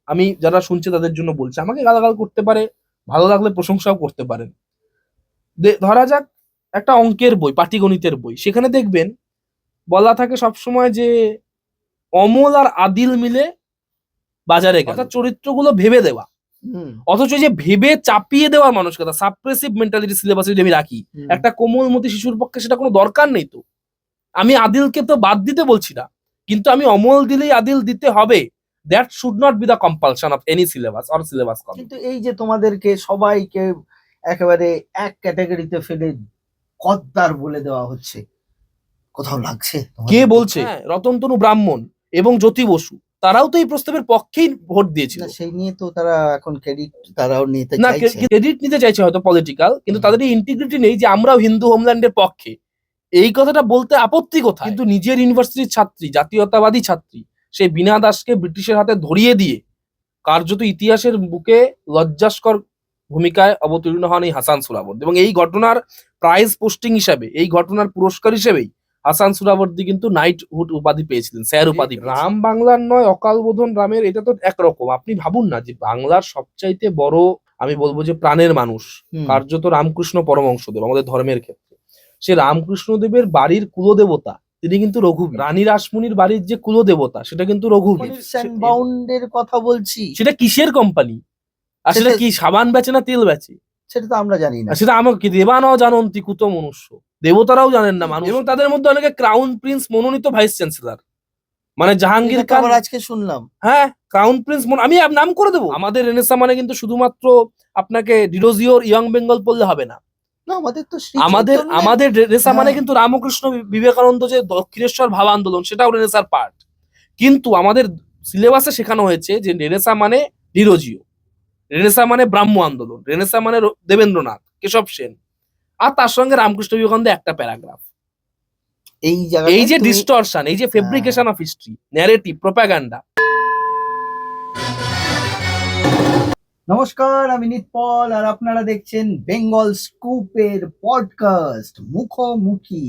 আমি যারা শুনছে তাদের জন্য বলছি, আমাকে গালাগাল করতে পারে, ভালো লাগলে প্রশংসাও করতে পারেন। ধরা যাক একটা অঙ্কের বই, পাটিগণিতের বই, সেখানে দেখবেন বলা থাকে সবসময় যে অমল আর আদিল মিলে বাজারে গেল, অর্থাৎ চরিত্রগুলো ভেবে দেওয়া। অথচ যে ভেবে চাপিয়ে দেওয়ার মানসিকতা, সাপ্রেসিভ মেন্টালিটি সিলেবাসে যদি আমি রাখি, একটা কোমলমতি শিশুর পক্ষে সেটা কোনো দরকার নেই। তো আমি আদিলকে তো বাদ দিতে বলছি না, কিন্তু আমি অমল দিলেই আদিল দিতে হবে, that should not be the compulsion of any syllabus or syllabus. কিন্তু এই যে তোমাদেরকে সবাইকে একেবারে এক ক্যাটাগরিতে ফেলে কদ্দার বলে দেওয়া হচ্ছে, কোথাও লাগছে? কে বলছে? রতনতনু ব্রাহ্মণ এবং জ্যোতি বসু, তারাও তো এই প্রস্তাবের পক্ষেই ভোট দিয়েছিল। সেই নিয়ে তো তারা এখন ক্রেডিট তারাও নিতে না, চাইছে, ক্রেডিট নিতে চাইছে হয়তো পলিটিক্যাল, কিন্তু তাদের এই ইন্টিগ্রিটি নেই যে আমরাও হিন্দু হোমল্যান্ডের পক্ষে। এই কথাটা বলতে আপত্তি কোথায়? কিন্তু নিজের ইউনিভার্সিটির ছাত্রী, জাতীয়তাবাদী ছাত্রী, সেই বীণা দাসকে ব্রিটিশের হাতে ধরিয়ে দিয়ে কার্যত ইতিহাসের বুকে লজ্জাস্কর ভূমিকায় অবতীর্ণ হন এই হাসান সুহরাওয়ার্দী। এবং এই ঘটনার প্রাইজ পোস্টিং হিসাবে, এই ঘটনার পুরস্কার হিসেবেই হাসান সুহরাওয়ার্দী কিন্তু নাইটহুড উপাধি পেয়েছিলেন, স্যার উপাধি। রাম বাংলার নয়, অকাল বোধন রামের, এটা তো একরকম। আপনি ভাবুন না যে বাংলার সবচাইতে বড়, আমি বলবো যে প্রাণের মানুষ, কার্যত রামকৃষ্ণ পরমহংসদেব আমাদের ধর্মের ক্ষেত্রে, সে রামকৃষ্ণদেবের বাড়ির কুলদেবতা তিনি কিন্তু রঘুবীর। রানী রাসমণির বাড়ির যে কুলদেবতা সেটা কিন্তু রঘুবীর। বাউন্ডের কথা বলছি, সেটা কিসের কোম্পানি? আর সেটা কি সাবান বেচে না তেল বেচে? সেটা তো আমরা জানি না। সেটা আমাকে দেবানও জানন্তি কুত মনুষ্য, দেবতারাও জানেন না মানুষ। এবং তাদের মধ্যে অনেকে ক্রাউন প্রিন্স মনোনীত ভাইস চ্যান্সেলর, মানে জাহাঙ্গীর খান। আজকে শুনলাম, হ্যাঁ, ক্রাউন প্রিন্স, আমি নাম করে দেবো। আমাদের রেনেসা মানে কিন্তু শুধুমাত্র আপনাকে ডিরোজিওর ইয়ং বেঙ্গল পড়লে হবে না। আমাদের তো আমাদের রেনেসা মানে কিন্তু রামকৃষ্ণ বিবেকানন্দ যে দক্ষিণেশ্বর ভাব আন্দোলন, সেটাও রেনেসার পার্ট। কিন্তু আমাদের সিলেবাসে শেখানো হয়েছে যে রেনেসা মানে ডিরোজিও, রেনেসা মানে ব্রাহ্ম আন্দোলন, রেনেসা মানে দেবেন্দ্রনাথ, কেশব সেন, আর তার সঙ্গে রামকৃষ্ণ বিবেকানন্দ একটা প্যারাগ্রাফ। এই যে ডিস্টরশন, এই যে fabrication of history, narrative, propaganda. নমস্কার, আমি নিতপল আর আপনারা দেখছেন বেঙ্গল স্কুপের পডকাস্ট মুখোমুখি।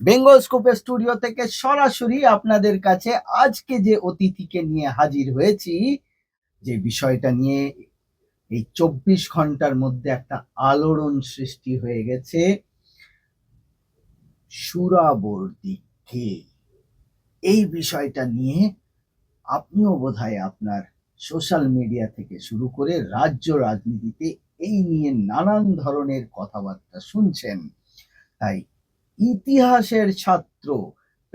বেঙ্গল স্কুপের স্টুডিও থেকে সরাসরি আপনাদের কাছে আজকে যে অতিথিকে নিয়ে হাজির হয়েছি, যে বিষয়টা নিয়ে এই 24 ঘন্টার মধ্যে একটা আলোড়ন সৃষ্টি হয়ে গেছে, সুহরাওয়ার্দী কে, এই বিষয়টা নিয়ে আপনিও বোধহয় আপনার সোশ্যাল মিডিয়া থেকে শুরু করে রাজ্য রাজনীতিতে এই নিয়ে নানান ধরনের কথাবার্তা শুনছেন। তাই ইতিহাসের ছাত্র,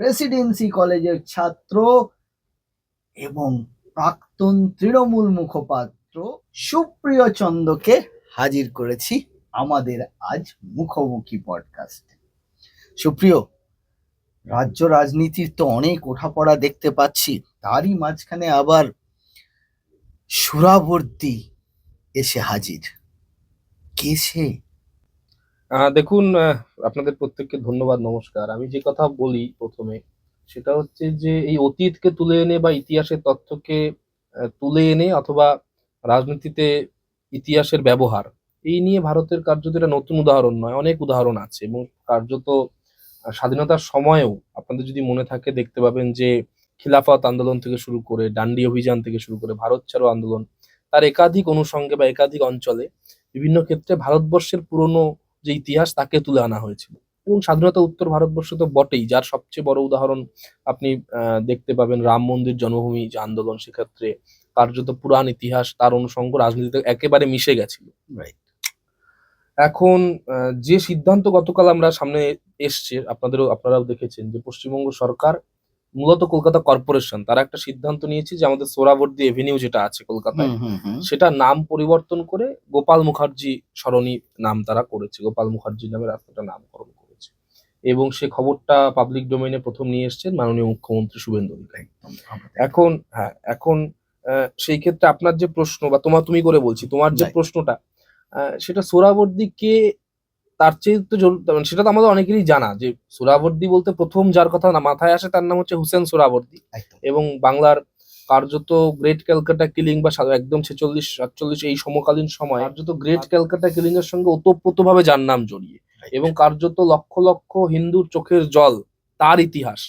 প্রেসিডেন্সি কলেজের ছাত্র এবং প্রাক্তন তৃণমূল মুখপাত্র সুপ্রিয় চন্দ্রকে হাজির করেছি আমাদের আজ মুখোমুখি পডকাস্ট। সুপ্রিয়, রাজ্য রাজনীতির তো অনেক ওঠাপড়া দেখতে পাচ্ছি, তারই মাঝখানে আবার সুহরাওয়ার্দী এসে হাজির, কে সে? দেখুন, আপনাদের প্রত্যেককে ধন্যবাদ, নমস্কার। আমি যে কথা বলি প্রথমে, সেটা হচ্ছে যে এই অতীতকে তুলে এনে বা ইতিহাসের তথ্যকে তুলে এনে অথবা রাজনীতিতে ইতিহাসের ব্যবহার, এই নিয়ে ভারতের কার্যত এটা নতুন উদাহরণ নয়, অনেক উদাহরণ আছে। এবং কার্যত স্বাধীনতার সময়েও আপনাদের যদি মনে থাকে দেখতে পাবেন যে খিলাফত আন্দোলন থেকে শুরু করে, ডান্ডি অভিযান থেকে শুরু করে ভারত ছাড়ো আন্দোলন, তার একাধিক অনুষঙ্গে বা একাধিক অঞ্চলে বিভিন্ন ক্ষেত্রে ভারতবর্ষের পুরনো যে ইতিহাস তাকে তুলে আনা হয়েছিল। এবং স্বাধীনতা উত্তর ভারতবর্ষ তো বটেই, যার সবচেয়ে বড় উদাহরণ আপনি দেখতে পাবেন রাম মন্দির জন্মভূমি যে আন্দোলন, সেক্ষেত্রে কার্যত পুরাণ ইতিহাস তার অনুষঙ্গ রাজনীতিতে একেবারে মিশে গেছিল। এখন যে সিদ্ধান্ত গতকাল আমরা সামনে এসছে, আপনারাও দেখেছেন যে পশ্চিমবঙ্গ সরকার, মূলত কলকাতা কর্পোরেশন, তারা একটা সিদ্ধান্ত নিয়েছে যে আমাদের সোহরাওয়ার্দী এভিনিউ যেটা আছে কলকাতায়, সেটা নাম পরিবর্তন করে গোপাল মুখার্জি সরণি নাম তারা করেছে, গোপাল মুখার্জি নামে রাস্তাটা নামকরণ করেছে। এবং সে খবরটা পাবলিক ডোমেইনে প্রথম নিয়ে এসছেন মাননীয় মুখ্যমন্ত্রী শুভেন্দু অধিকারী। এখন সেই ক্ষেত্রে আপনার যে প্রশ্ন, বা তুমি করে বলছি, তোমার যে প্রশ্নটা, সেটা সোহরাওয়ার্দী কে, তার চেয়ে তো সেটা তো আমাদের অনেকেরই জানা যে সোহরাওয়ার্দী বলতে প্রথম যার কথা মাথায় আসে তার নাম হচ্ছে হুসেন সোহরাওয়ার্দী। এবং বাংলার কার্যত গ্রেট ক্যালকাটা কিলিং বা একদম 46-47 এই সমকালীন সময় কার্যত গ্রেট ক্যালকাটা কিলিং এর সঙ্গে ওতপ্রোতভাবে যার নাম জড়িয়ে, এবং কার্যত লক্ষ লক্ষ হিন্দুর চোখের জল তার ইতিহাস,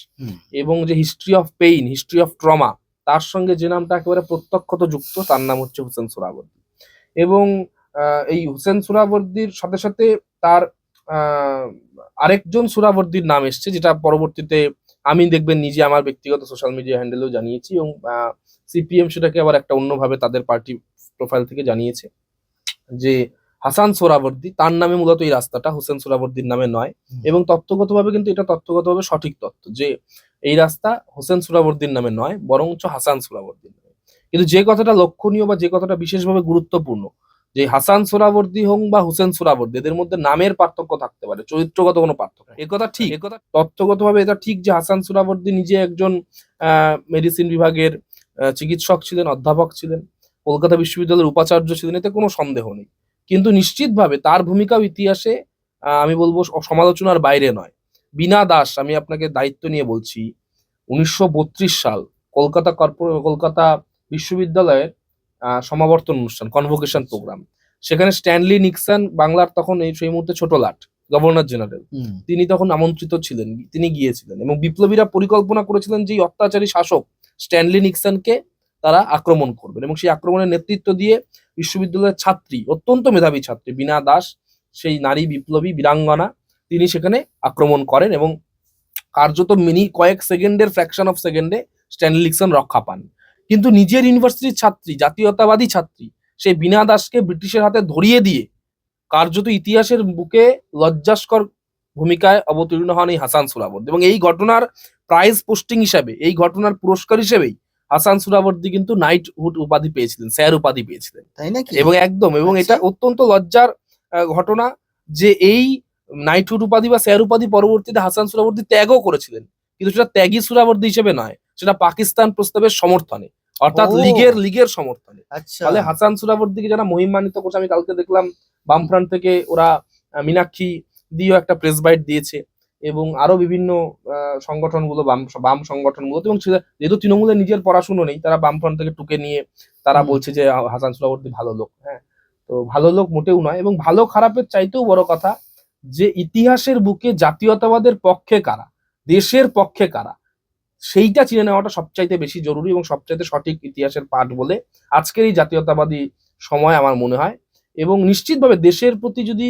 এবং যে history of pain, history of trauma, তার সঙ্গে যে নামটা একেবারে প্রত্যক্ষত যুক্ত তার নাম হচ্ছে হোসেন সোহরাওয়ার্দী। এবং এই হোসেন সোহরাওয়ার্দীর সাথে সাথে তার আরেকজন সোহরাওয়ার্দীর নাম এসছে, যেটা পরবর্তীতে আমি দেখবেন নিজে আমার ব্যক্তিগত সোশ্যাল মিডিয়া হ্যান্ডেলেও জানিয়েছি, এবং সিপিএম সেটাকে আবার একটা অন্যভাবে তাদের পার্টি প্রোফাইল থেকে জানিয়েছে যে হাসান সোহরাওয়ার্দী, তার নামে মূলত এই রাস্তাটা, হোসেন সোহরাওয়ার্দীর নামে নয়। এবং তথ্যগতভাবে কিন্তু এটা তথ্যগতভাবে সঠিক তথ্য যে এই রাস্তা হোসেন সোহরাওয়ার্দীর নামে নয়, বরঞ্চ হাসান সোহরাওয়ার্দীর নামে। কিন্তু যে কথাটা লক্ষণীয় বা যে কথাটা বিশেষভাবে গুরুত্বপূর্ণ, যে হাসান সোহরাওয়ার্দী হোক বা হোসেন সোহরাওয়ার্দী, এদের মধ্যে নামের পার্থক্য থাকতে পারে, চরিত্রগত কোনো পার্থক্য নেই। একথা ঠিক, একথা তথ্যগতভাবে এটা ঠিক যে হাসান সোহরাওয়ার্দী নিজে একজন মেডিসিন বিভাগের চিকিৎসক ছিলেন, অধ্যাপক ছিলেন, কলকাতা বিশ্ববিদ্যালয়ের উপাচার্য ছিলেন, এতে কোনো সন্দেহ নেই। কিন্তু নিশ্চিতভাবে তার ভূমিকাও ইতিহাসে আমি বলবো সমালোচনার বাইরে নয়। বীণা দাস, আমি আপনাকে দায়িত্ব নিয়ে বলছি, 1932 সাল কলকাতা বিশ্ববিদ্যালয়ের সমাবর্তন অনুষ্ঠান, কনভোকেশন প্রোগ্রাম, সেখানে স্ট্যানলি নিক্সন, বাংলার তখন সেই মুহূর্তে ছোট লাট গভর্নর জেনারেল, তিনি তখন আমন্ত্রিত ছিলেন, তিনি গিয়েছিলেন এবং বিপ্লবীরা পরিকল্পনা করেছিলেন যে অত্যাচারী শাসক স্ট্যানলি নিক্সনকে তারা আক্রমণ করবেন, এবং সেই আক্রমণের নেতৃত্ব দিয়ে বিশ্ববিদ্যালয়ের ছাত্রী, অত্যন্ত মেধাবী ছাত্রী বীণা দাস, সেই নারী বিপ্লবী বীরাঙ্গনা, তিনি সেখানে আক্রমণ করেন এবং কার্যত কয়েক সেকেন্ডের ফ্র্যাকশন অফ সেকেন্ডে স্ট্যানলি নিক্সন রক্ষা পান। কিন্তু নিজের ইউনিভার্সিটির ছাত্রী, জাতীয়তাবাদী ছাত্রী, সেই বীণা দাসকে ব্রিটিশের হাতে ধরিয়ে দিয়ে কার্যত ইতিহাসের বুকে লজ্জাস্কর ভূমিকায় অবতীর্ণ হন এই হাসান সোহরাওয়ার্দী। এবং এই ঘটনার প্রাইজ পোস্টিং হিসাবে, এই ঘটনার পুরস্কার হিসেবেই হাসান সোহরাওয়ার্দী কিন্তু নাইটহুড উপাধি পেয়েছিলেন, স্যার উপাধি পেয়েছিলেন, তাই নাকি? এবং একদম, এবং এটা অত্যন্ত লজ্জার ঘটনা যে এই নাইটহুড উপাধি বা স্যার উপাধি পরবর্তীতে হাসান সোহরাওয়ার্দী ত্যাগও করেছিলেন, কিন্তু সেটা ত্যাগী সোহরাওয়ার্দী হিসেবে নয়, সেটা পাকিস্তান প্রস্তাবের সমর্থনে, অর্থাৎ লিগের সমর্থনে। ফলে হাসান সোহরাওয়ার্দীকে যারা মহিমান্বিত করছে, আমি কালকে দেখলাম বামফ্রন্ট থেকে ওরা মীনাক্ষী দিয়েও একটা প্রেস বাইট দিয়েছে, এবং আরো বিভিন্ন সংগঠনগুলো, বাম সংগঠনগুলো, এবং যেহেতু তৃণমূলের নিজের পড়াশুনো নেই, তারা বামফ্রন্ট থেকে টুকে নিয়ে তারা বলছে যে হাসান সোহরাওয়ার্দী ভালো লোক। হ্যাঁ, তো ভালো লোক মোটেও নয়, এবং ভালো খারাপের চাইতেও বড় কথা যে ইতিহাসের বুকে জাতীয়তাবাদের পক্ষে কারা, দেশের পক্ষে কারা, সেইটা চিনে নেওয়াটা সবচাইতে বেশি জরুরি এবং সবচাইতে সঠিক ইতিহাসের পাঠ বলে আজকের এই জাতীয়তাবাদী সময় আমার মনে হয়। এবং নিশ্চিতভাবে দেশের প্রতি যদি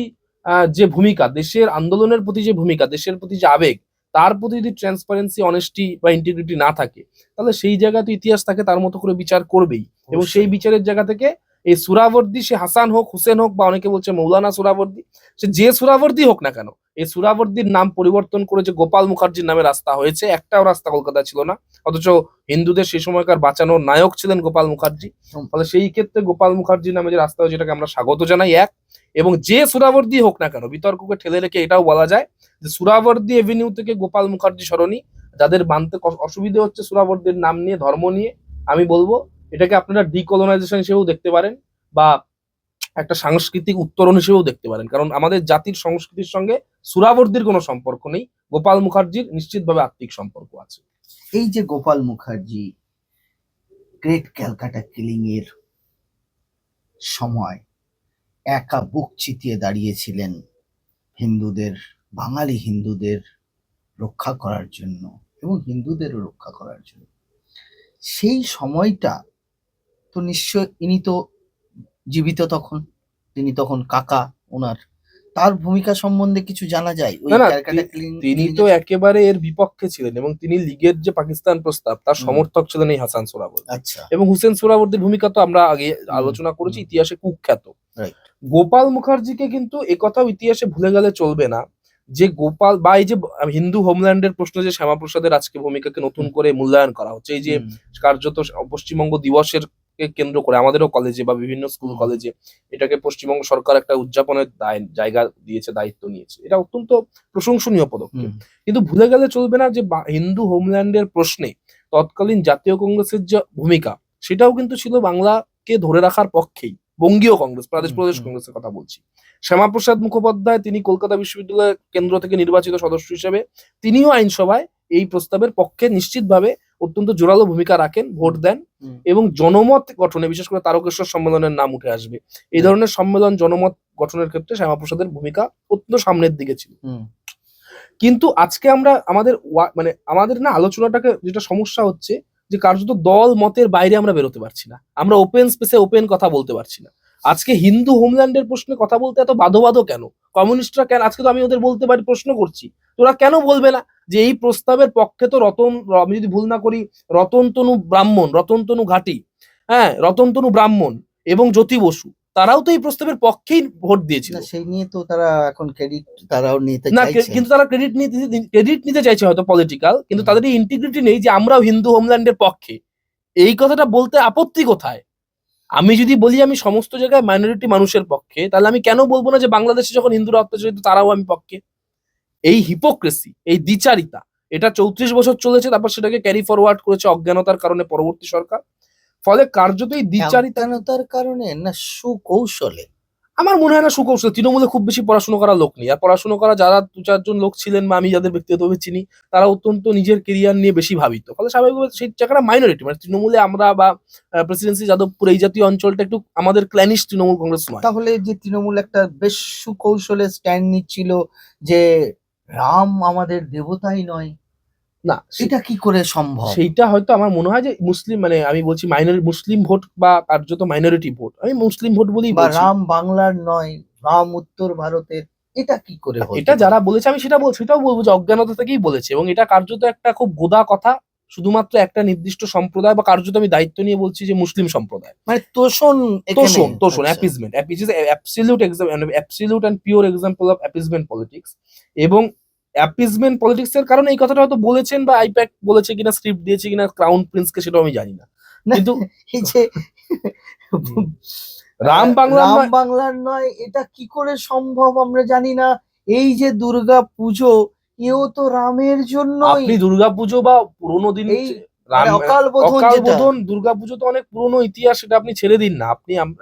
যে ভূমিকা, দেশের আন্দোলনের প্রতি যে ভূমিকা, দেশের প্রতি যে আবেগ, তার প্রতি যদি ট্রান্সপারেন্সি, অনেস্টি বা ইন্টিগ্রিটি না থাকে, তাহলে সেই জায়গাতে ইতিহাস তাকে তার মতো করে বিচার করবেই। এবং সেই বিচারের জায়গা থেকে এই সোহরাওয়ার্দী, সে হাসান হোক, হুসেন হোক, বা অনেকে বলছে মৌলানা সোহরাওয়ার্দী, সে যে সোহরাওয়ার্দী হোক না কেন, এই সোহরাওয়ার্দীর নাম পরিবর্তন করে যে গোপাল মুখার্জির নামে রাস্তা হয়েছে, একটাও রাস্তা কলকাতায় ছিল না, অথচ হিন্দুদের সেই সময়কার বাঁচানোর নায়ক ছিলেন গোপাল মুখার্জি। ফলে সেই ক্ষেত্রে গোপাল মুখার্জির নামে যে রাস্তা হয়েছে, এটাকে আমরা স্বাগত জানাই। এবং যে সোহরাওয়ার্দী হোক না কেন, বিতর্ককে ঠেলে রেখে এটাও বলা যায় যে সোহরাওয়ার্দী এভিনিউ থেকে গোপাল মুখার্জি সরণি, যাদের মানতে অসুবিধে হচ্ছে সোহরাওয়ার্দীর নাম নিয়ে, ধর্ম নিয়ে, আমি বলবো এটাকে আপনারা ডিকলোনাইজেশন হিসেবেও দেখতে পারেন, বা একটা সাংস্কৃতিক উত্তরণ হিসেবেও দেখতে পারেন, কারণ আমাদের জাতির সংস্কৃতির সঙ্গে সোহরাওয়ার্দীর কোনো সম্পর্ক নেই, গোপাল মুখার্জির নিশ্চিতভাবে আত্মিক সম্পর্ক আছে। এই যে গোপাল মুখার্জি গ্রেট ক্যালকাটা কিলিং এর সময় একা বুক চিতিয়ে দাঁড়িয়েছিলেন হিন্দুদের, বাঙালি হিন্দুদের রক্ষা করার জন্য এবং হিন্দুদেরও রক্ষা করার জন্য, সেই সময়টা তো নিশ্চয়, ইনি তো জীবিত তখন, তিনি তখন কাকা ওনার, তার ভূমিকা সম্বন্ধে কিছু জানা যায়? তিনি তো একেবারে এর বিপক্ষে ছিলেন, এবং তিনি লীগের যে পাকিস্তান প্রস্তাব, তার সমর্থক ছিলেন এই হাসান সোহরাওয়ার্দী। আচ্ছা। এবং হুসেন সোহরাওয়ার্দীর ভূমিকা তো আমরা আগে আলোচনা করেছি, ইতিহাসে কুখ্যাত। গোপাল মুখার্জিকে কিন্তু একথাও ইতিহাসে ভুলে গেলে চলবে না যে গোপাল, বা এই যে হিন্দু হোমল্যান্ডের প্রশ্ন, যে শ্যামাপ্রসাদের আজকে ভূমিকাকে নতুন করে মূল্যায়ন করা হচ্ছে, এই যে কার্যত পশ্চিমবঙ্গ দিবসের কেন্দ্র করে আমাদেরও কলেজে বা বিভিন্ন স্কুল কলেজে এটাকে পশ্চিমবঙ্গ সরকার একটা উদযাপনের জায়গা দিয়েছে, দায়িত্ব নিয়েছে, এটা অত্যন্ত প্রশংসনীয় পদক্ষেপ। কিন্তু ভুলে গেলে চলবে না যে হিন্দু হোমল্যান্ডের প্রশ্নে তৎকালীন জাতীয় কংগ্রেসের যে ভূমিকা, সেটাও কিন্তু ছিল বাংলাকে ধরে রাখার পক্ষেই। বঙ্গীয় কংগ্রেস, প্রদেশ কংগ্রেসের কথা বলছি। শ্যামাপ্রসাদ মুখোপাধ্যায়, তিনি কলকাতা বিশ্ববিদ্যালয় কেন্দ্র থেকে নির্বাচিত সদস্য হিসেবে তিনিও আইনসভায় এই প্রস্তাবের পক্ষে নিশ্চিতভাবে অত্যন্ত জোরালো ভূমিকা রাখেন, ভোট দেন, এবং জনমত গঠনে, বিশেষ করে তারকেশ্বর সম্মেলনের নাম উঠে আসবে, এই ধরনের সম্মেলন, জনমত গঠনের ক্ষেত্রে শ্যামাপ্রসাদের ভূমিকা অত্যন্ত সামনের দিকে ছিল। কিন্তু আজকে আমরা আমাদের না আলোচনাটাকে যেটা সমস্যা হচ্ছে, যে কার্যত দল মতের বাইরে আমরা বেরোতে পারছি না, আমরা ওপেন স্পেসে ওপেন কথা বলতে পারছি না। আজকে হিন্দু হোমল্যান্ডের প্রশ্নে কথা বলতে এত বাধো কেন? কমিউনিস্টরা কেন? আজকে তো আমি ওদের বলতে পারি, প্রশ্ন করছি, তোরা কেন বলবে না যে এই প্রস্তাবের পক্ষে তো আমি যদি ভুল না করি রতনতনু ঘাটি, হ্যাঁ, রতনতনু ব্রাহ্মণ এবং জ্যোতি বসু, তারাও তো এই প্রস্তাবের পক্ষেই ভোট দিয়েছিল। সেই নিয়ে তো তারা এখন ক্রেডিট তারাও নিতে না, চাইছে। কিন্তু তারা ক্রেডিট নিতে চাইছে হয়তো পলিটিক্যাল, কিন্তু তাদের এই ইন্টিগ্রিটি নেই যে আমরাও হিন্দু হোমল্যান্ডের পক্ষে। এই কথাটা বলতে আপত্তি কোথায়? আমি যদি বলি আমি সমস্ত জায়গায় মাইনরিটি মানুষের পক্ষে, তাহলে আমি কেন বলবো না যে বাংলাদেশে যখন হিন্দুরা অত্যাচারিত তারাও আমি পক্ষে? এই হিপোক্রেসি, এই দ্বিচারিতা, এটা 34 বছর চলেছে, তারপর সেটাকে ক্যারি ফরওয়ার্ড করেছে অজ্ঞানতার কারণে পরবর্তী সরকার। ফলে কার্যত এই দ্বিচারিতার কারণে না সুকৌশলে? আমার মনে হয় না সুকৌশল। তৃণমূলে খুব বেশি পড়াশোনা করা লোক নেই, আর পড়াশোনা করা যারা 2-4 জন লোক ছিলেন বা আমি যাদের ব্যক্তিগতভাবে চিনি, তারা অত্যন্ত নিজের কেরিয়ার নিয়ে বেশি ভাবিত। ফলে স্বাভাবিকভাবে সেই জায়গাটা মাইনরিটি, মানে তৃণমূলে আমরা বা প্রেসিডেন্সি যাদবপুর এই জাতীয় অঞ্চলটা একটু আমাদের ক্ল্যানিশ, তৃণমূল কংগ্রেস নয়। তাহলে যে তৃণমূল একটা বেশ সুকৌশলে স্ট্যান্ড নিচ্ছিল যে রাম আমাদের দেবতাই নয়, না, এটা কি করে সম্ভব? সেইটা হয়তো আমার মনে হয় যে মুসলিম, মানে আমি বলছি মুসলিম ভোট বা কার্যত মাইনরিটি ভোট, আমি মুসলিম ভোট বলেই বা বলছি। রাম বাংলার নয়, রাম উত্তর ভারতের, এটা কি করে হতে এটা পারে? যারা বলেছে আমি সেটাও বলবো যে অজ্ঞানতা থেকেই বলেছে, এবং এটা কার্যত একটা খুব গোদা কথা, শুধুমাত্র একটা নির্দিষ্ট সম্প্রদায়, বা কার্যত আমি দায়িত্ব নিয়ে বলছি যে মুসলিম সম্প্রদায়, মানে তোষণ appeasement, absolute and pure example of appeasement politics. এবং অ্যাপিজমেন্ট পলিটিক্স এর কারণে এই কথাটা হয়তো বলেছেন, বা আইপ্যাক বলেছে কিনা, স্ক্রিপ্ট দিয়েছে কিনা ক্রাউন প্রিন্সকে, সেটাও আমি জানি না। কিন্তু এই যে রাম বাংলার নয়, এটা কি করে সম্ভব আমরা জানি না। এই যে দুর্গা পুজো, এও তো রামের জন্য। আপনি দুর্গাপুজো বা পুরোনো দিন, অকাল বোধন দুর্গাপুজো তো অনেক পুরোনো ইতিহাস, সেটা আপনি ছেড়ে দিন না।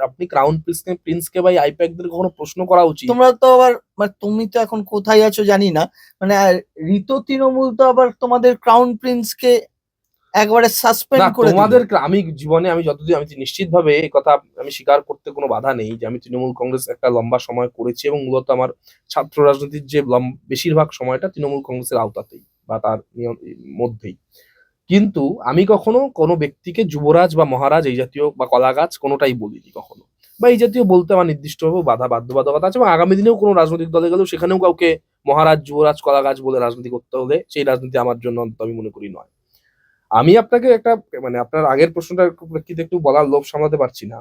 আপনি ক্রাউন প্রিন্সকে বা আইপ্যাকদের কখনো প্রশ্ন করা উচিত। তোমরা তো আবার, মানে তুমি তো এখন কোথায় আছো জানি না, মানে ঋত তৃণমূল তো আবার তোমাদের ক্রাউন প্রিন্সকে একবারে সাসপেন্ড করে দিল। তোমাদের আমি জীবনে আমি যতদিন আমি নিশ্চিত ভাবে এই কথা আমি স্বীকার করতে কোনো বাধা নেই যে আমি তৃণমূল কংগ্রেস একটা লম্বা সময় করেছি, এবং মূলত আমার ছাত্র রাজনীতির যে বেশিরভাগ সময়টা তৃণমূল কংগ্রেসের আওতাতেই বা তার মধ্যেই। কিন্তু আমি কখনো কোনো ব্যক্তিকে যুবরাজ বা মহারাজ এই জাতীয় বা কলাগাছ কোনোটাই বলিনি কখনো, বা এই জাতীয় বলতে আমার নির্দিষ্টভাবে বাধ্যবাধকতা আছে, এবং আগামী দিনেও কোনো রাজনৈতিক দলে গেলেও সেখানেও কাউকে মহারাজ, যুবরাজ, কলাগাছ বলে রাজনীতি করতে হলে সেই রাজনীতি আমার জন্য অন্তত আমি মনে করি নয়। আমি আপনাকে একটা, মানে আপনার আগের প্রশ্নটার প্রেক্ষিতে একটু বলার লোভ সামলাতে পারছি না,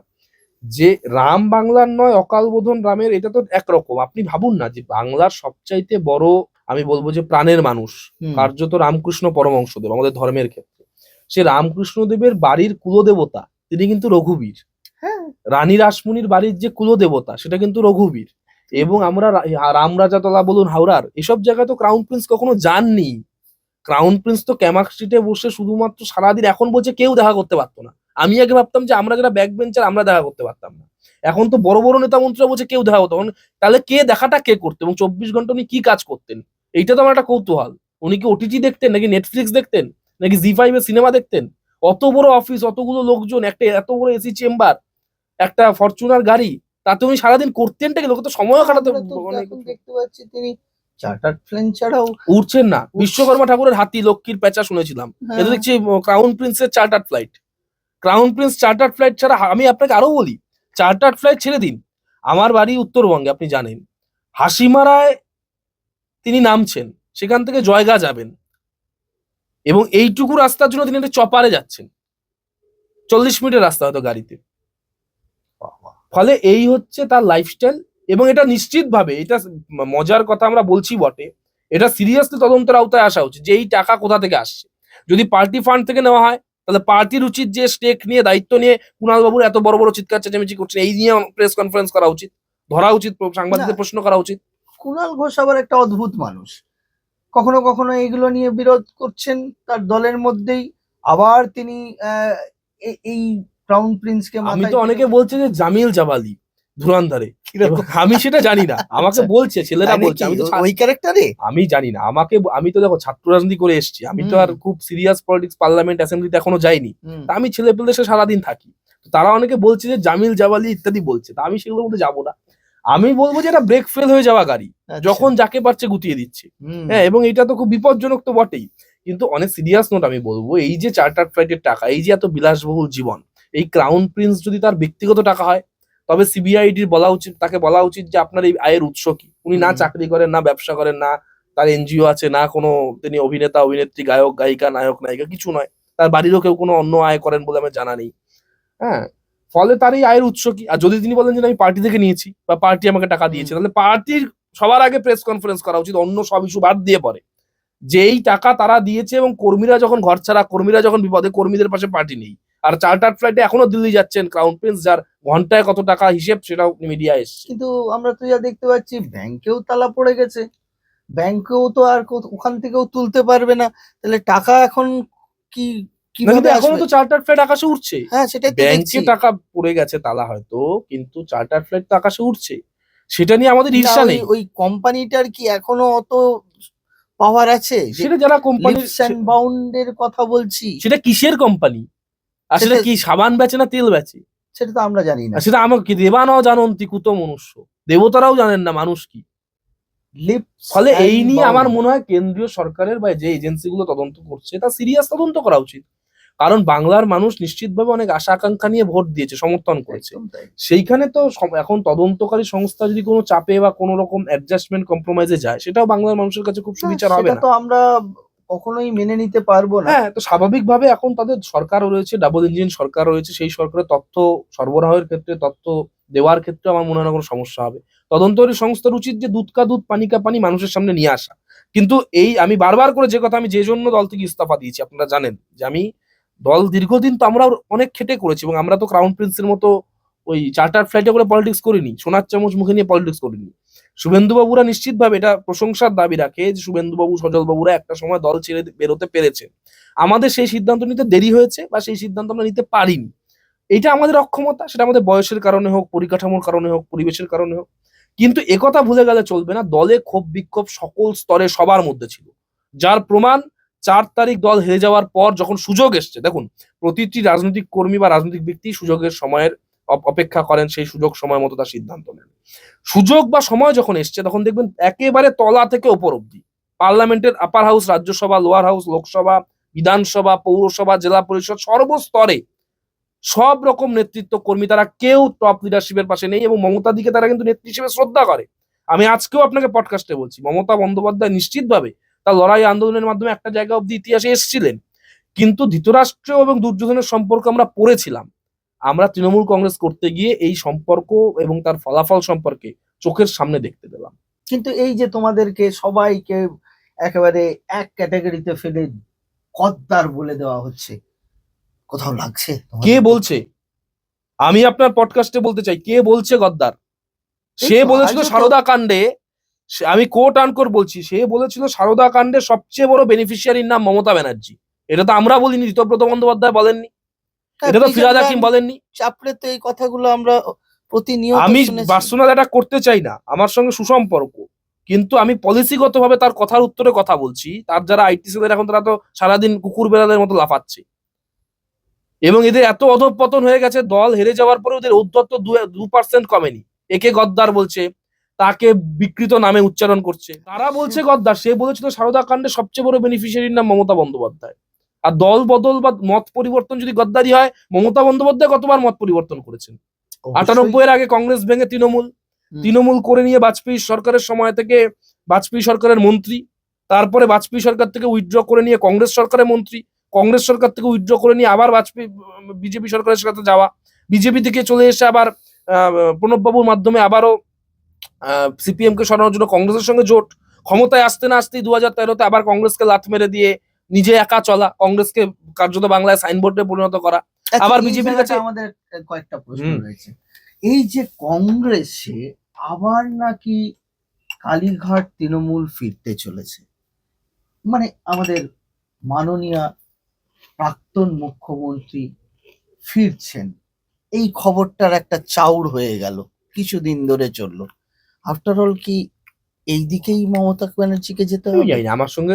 যে রাম বাংলার নয় অকাল বোধন রামের, এটা তো একরকম। আপনি ভাবুন না যে বাংলার সবচাইতে বড়, আমি বলবো যে প্রাণের মানুষ, কার্যত রামকৃষ্ণ পরমহংসদেব আমাদের ধর্মের ক্ষেত্রে, সে রামকৃষ্ণদেবের বাড়ির কুলদেবতা তিনি কিন্তু রঘুবীর। রানী রাসমণির বাড়ির যে কুলদেবতা সেটা কিন্তু রঘুবীর। এবং আমরা রামরাজাতলা বলুন, হাওড়ার এসব জায়গায় তো ক্রাউন প্রিন্স কখনো যাননি। ক্রাউন প্রিন্স তো ক্যামাক স্ট্রিটে বসে শুধুমাত্র সারাদিন, এখন বলছে কেউ দেখা করতে পারতো না। আমি আগে ভাবতাম যে আমরা যারা ব্যাক বেঞ্চার আমরা দেখা করতে পারতাম না, এখন তো বড় বড় নেতা মন্ত্রীরা বলছে কেউ দেখা করতো। তাহলে কে দেখাটা কে করতো, এবং 24 ঘন্টা উনি কি কাজ করতেন, এইটা তো আমার একটা কৌতূহল। উনি কি ওটিটি দেখতেন, নাকি নেটফ্লিক্স দেখতেন, নাকি জি5 এর সিনেমা দেখতেন? অত বড় অফিস, অতগুলো লোকজন, একটা এত বড় এসি চেম্বার, একটা ফরচুনার গাড়ি, তাতে উনি সারাদিন করতেনটা কি? লোকে তো সময়ও কাটাতে দেখতে পাচ্ছি তিনি চার্টার্ড প্লেন ছাড়াও উঠছেন না। বিশ্বকর্মা ঠাকুরের হাতি, লক্ষ্মীর পেঁচা শুনেছিলাম, এটা দেখছি ক্রাউন প্রিন্সের chartered flight. Crown prince chartered flight ছাড়া, আমি আপনাকে আরো বলি, চার্টার্ড ফ্লাইট ছেড়ে দিন, আমার বাড়ি উত্তরবঙ্গে, আপনি জানেন হাসিমারায় তিনি নামছেন, সেখান থেকে জয়গা যাবেন, এবং এইটুকু রাস্তার জন্য তিনি একটা চপারে যাচ্ছেন, 40 মিনিটের রাস্তা হয়তো গাড়িতে। ফলে এই হচ্ছে তার লাইফস্টাইল, এবং এটা নিশ্চিতভাবে, এটা মজার কথা আমরা বলছি বটে, এটা সিরিয়াসলি তদন্তের আওতায় আসা উচিত যে এই টাকা কোথা থেকে আসছে। যদি পার্টি ফান্ড থেকে নেওয়া হয়, তাহলে পার্টির উচিত যে স্টেক নিয়ে, দায়িত্ব নিয়ে কুণাল বাবুর এত বড় বড় চিৎকার চেঁচামেচি করছেন, এই নিয়ে প্রেস কনফারেন্স করা উচিত, ধরা উচিত, সাংবাদিকদের প্রশ্ন করা উচিত। কুণাল ঘোষ আবার একটা অদ্ভুত মানুষ, কখনো কখনো এইগুলো নিয়ে বিরোধ করছেন তার দলের মধ্যেই, আবার তিনি এই ক্রাউন প্রিন্সকে, আমি তো অনেকে বলছে যে জামিল জাবালি ধুরন্ধরে, আমি সেটা জানি না, আমাকে বলছে, ছেলেরা বলছে, আমি তো ওই ক্যারেক্টারে আমি জানি না। আমি তো দেখো ছাত্র রাজনীতি করে এসেছি, আমি তো আর খুব সিরিয়াস পলিটিক্স পার্লামেন্ট অ্যাসেম্বলিতে এখনো যাইনি, তা আমি ছেলে পেলে সারাদিন থাকি। তারা অনেকে বলছে যে জামিল জাবালি ইত্যাদি বলছে, তা আমি সেগুলোর মধ্যে যাবো না। আমি বলবো যে এটা ব্রেক ফেল হয়ে যাওয়া গাড়ি, যখন যাকে পারছে গুটিয়ে দিচ্ছে, হ্যাঁ, এবং এটা তো খুব বিপজ্জনক তো বটেই। কিন্তু অনেক সিরিয়াস নোট আমি বলবো, এই যে চার্টার ফ্লাইটের টাকা, এই যে এত বিলাসবহুল জীবন, এই ক্রাউন প্রিন্স যদি তার ব্যক্তিগত টাকা হয়, তবে সিবিআইডির বলা উচিত, তাকে বলা উচিত যে আপনার এই আয়ের উৎস কি। উনি না চাকরি করেন, না ব্যবসা করেন, না তার এনজিও আছে, না কোনো তিনি অভিনেতা অভিনেত্রী গায়ক গায়িকা নায়ক নায়িকা কিছু নয়, তার বাড়িরও কেউ কোনো অন্য আয় করেন বলে আমার জানা নেই। হ্যাঁ, ফলে তার এই আয়ের উৎস কি? আর যদি তিনি বলেন যে আমি পার্টি থেকে নিয়েছি বা পার্টি আমাকে টাকা দিয়েছে, তাহলে পার্টির সবার আগে প্রেস কনফারেন্স করা উচিত, অন্য সব ইস্যু বাদ দিয়ে পরে, যে এই টাকা তারা দিয়েছে এবং কর্মীরা যখন ঘর ছাড়া, কর্মীরা যখন বিপদে, কর্মীদের পাশে পার্টি নেই। আর চার্টার ফ্লাইটে এখনো দিল্লি যাচ্ছেন ক্রাউন প্রিন্স, যার ঘন্টায় কত টাকা হিসেব সেটাও মিডিয়া এসছে। কিন্তু আমরা তো যা দেখতে পাচ্ছি, ব্যাংকেও তালা পড়ে গেছে, ব্যাংকেও তো আর ওখান থেকেও তুলতে পারবে না, তাহলে টাকা এখন কি কিন্তু কিভাবে এখনো আসবে? তো চার্টার ফ্লাইট আকাশে উঠছে। হ্যাঁ, সেটাই তো ব্যাংকে দেখছি। টাকা পড়ে গেছে তালা হয়তো, কিন্তু চার্টার ফ্লাইট তো আকাশে উঠছে, সেটা নিয়ে আমাদের না, ঈর্ষা ওই নেই। ওই কোম্পানিটার কি এখনো অত পাওয়ার আছে? যে সেটা যারা কোম্পানির, লিপস অ্যান্ড বাউন্ডের কথা বলছি, সেটা কিসের কোম্পানি, আর সেটা সেটা কি সাবান বেচে না তেল বেচে? সেটা তো আমরা জানি না। আর সেটা আমাকে দেবানাও জানন্তি কুত মনুষ্য, দেবতারাও জানেন না মানুষ কি। লিপস ফলে এই অ্যান্ড নিয়ে আমার বাউন্ড। মনে হয় কেন্দ্রীয় সরকারের বা যে এজেন্সিগুলো তদন্ত করছে, তা সিরিয়াস তদন্ত করা উচিত। কারণ বাংলার মানুষ নিশ্চিতভাবে অনেক আশা আকাঙ্ক্ষা নিয়ে ভোট দিয়েছে, সমর্থন করেছে। একদম তাই। সেইখানে তো এখন তদন্তকারী সংস্থা যদি কোনো চাপে বা কোনো রকম অ্যাডজাস্টমেন্ট কম্প্রোমাইজে যায়, সেটাও বাংলার মানুষের কাছে খুব না, সুবিচার হবে সেটা না। তো আমরা কখনোই মেনে নিতে পারবো না। হ্যাঁ, তো স্বাভাবিকভাবে এখন তাদের সরকারও রয়েছে, ডাবল ইঞ্জিন সরকার রয়েছে, সেই সরকারের তথ্য সরবরাহের ক্ষেত্রে, তথ্য দেওয়ার ক্ষেত্রে আমার মনে হয় না কোনো সমস্যা হবে। তদন্তকারী সংস্থার উচিত যে দুধ কা দুধ পানি কা পানি মানুষের সামনে নিয়ে আসা। কিন্তু এই আমি বারবার করে যে কথা, আমি যে জন্য দল থেকে ইস্তফা দিয়েছি, আপনারা জানেন যে আমি দল দীর্ঘদিন তো আমরা অনেক খেটে করেছি, এবং আমরা তো ক্রাউন প্রিন্সের মতো ওই চার্টার ফ্লাইটে করে পলিটিক্স করিনি, সোনার চামচ মুখে নিয়ে পলিটিক্স করিনি। শুভেন্দুবাবুরা নিশ্চিতভাবে এটা প্রশংসার দাবি রাখে যে শুভেন্দুবাবু, সজলবাবুরা একটা সময় দল ছেড়ে বেরোতে পেরেছে। আমাদের সেই সিদ্ধান্ত নিতে দেরি হয়েছে বা সেই সিদ্ধান্ত আমরা নিতে পারিনি। এটা আমাদের অক্ষমতা, সেটা আমাদের বয়সের কারণে হোক, পরিকাঠামোর কারণে হোক, পরিবেশের কারণে হোক। কিন্তু একথা ভুলে গেলে চলবে না, দলে ক্ষোভ বিক্ষোভ সকল স্তরে সবার মধ্যে ছিল, যার প্রমাণ 4 তারিখ দল হেরে যাওয়ার পর যখন সুযোগ এসছে। দেখুন, প্রতিটি রাজনৈতিক কর্মী বা রাজনৈতিক ব্যক্তি সুযোগের সময়ের অপেক্ষা করেন, সেই সুযোগ সময় মতো তার সিদ্ধান্ত নেন। সুযোগ বা সময় যখন এসছে, তখন দেখবেন একেবারে তলা থেকে ওপর অব্দি, পার্লামেন্টের আপার house, Rajya Sabha, lower house, Lok Sabha, বিধানসভা, পৌরসভা, জেলা পরিষদ, সর্বস্তরে সব রকম নেতৃত্ব কর্মী, তারা কেউ টপ লিডারশিপের পাশে নেই, এবং মমতার দিকে তারা কিন্তু নেত্রী হিসেবে শ্রদ্ধা করে। আমি আজকেও আপনাকে পডকাস্টে বলছি, মমতা বন্দ্যোপাধ্যায় নিশ্চিতভাবে তার লড়াই আন্দোলনের মাধ্যমে একটা জায়গা অব্দি ইতিহাসে এসেছিলেন। কিন্তু ধৃতরাষ্ট্র এবং দুর্যোধনের সম্পর্ক আমরা পড়েছিলাম, আমরা তৃণমূল কংগ্রেস করতে গিয়ে এই সম্পর্ক এবং তার ফলাফল সম্পর্কে চোখের সামনে দেখতে পেলাম। কিন্তু এই যে তোমাদেরকে সবাইকে একেবারে এক ক্যাটাগরিতে ফেলে গদ্দার বলে দেওয়া হচ্ছে, কোথাও লাগছে কে তোমাদের? বলছে? আমি আপনার পডকাস্টে বলতে চাই, কে বলছে গদ্দার? এই সে তো বলেছিল আজও তো সারদা কাণ্ডে, আমি কোট আনকোট বলছি, সে বলেছিল সারদা কাণ্ডে সবচেয়ে বড় বেনিফিশিয়ারির নাম মমতা ব্যানার্জি। এটা তো আমরা বলিনি, ঋতব্রত বন্দ্যোপাধ্যায় বলেননি, এটা তো ফিরহাদ হাকিম বলেননি। চাপড়ে তো এই কথাগুলো আমরা প্রতিনিয়ত আমি শুনেছি। পার্সোনাল এটা করতে চাই না, আমার সঙ্গে সুসম্পর্ক, কিন্তু আমি পলিসিগতভাবে তার কথার উত্তরে কথা বলছি। তার যারা আইটি সেলের, এখন তারা তো সারাদিন কুকুর বেড়াদের মতো লাফাচ্ছে, এবং এদের এত অধঃপতন হয়ে গেছে, দল হেরে যাওয়ার পরে ওদের ঔদ্ধত্য 2% কমেনি। একে গদ্দার বলছে, তাকে বিকৃত নামে উচ্চারণ করছে, তারা বলছে গদ্দার। সে বলেছিল সারদা কাণ্ডে সবচেয়ে বড় বেনিফিশিয়ারির নাম মমতা বন্দ্যোপাধ্যায়। আর দল বদল বা মত পরিবর্তন যদি গদ্দারি হয়, মমতা বন্দ্যোপাধ্যায় কতবার মত পরিবর্তন করেছেন। 98 এর আগে কংগ্রেস ভেঙে তৃণমূল করে নিয়ে বাজপেয়ী সরকারের সময় থেকে বাজপেয়ী সরকারের মন্ত্রী, তারপরে বাজপেয়ী সরকার থেকে উইথড্র করে নিয়ে কংগ্রেস সরকারের মন্ত্রী, কংগ্রেস সরকার থেকে উইথড্র করে নিয়ে আবার বাজপেয়ী বিজেপি সরকারের সাথে যাওয়া, বিজেপি থেকে চলে এসে আবার প্রণববাবুর মাধ্যমে আবারও সিপিএম কে সরানোর জন্য কংগ্রেসের সঙ্গে জোট, ক্ষমতায় আসতে না আসতেই 2013-তে আবার কংগ্রেসকে লাথ মেরে দিয়ে নিজে একা চলা, কংগ্রেসকে কার্যত বাংলায় সাইনবোর্ডে পরিণত করা, আবার বিজেপির কাছে। আমাদের কয়েকটা প্রশ্ন হুম। রয়েছে। এই যে কংগ্রেসে আবার নাকি কালীঘাট তৃণমূল ফিরতে চলেছে, মানে আমাদের মাননীয় প্রাক্তন মুখ্যমন্ত্রী ফিরছেন, এই খবরটার একটা চাউর হয়ে গেল, কিছুদিন ধরে চললো। আফটার অল কি এই দিকেই মমতা ব্যানার্জিকে যেতে আমি হবে? জানি না, আমার সঙ্গে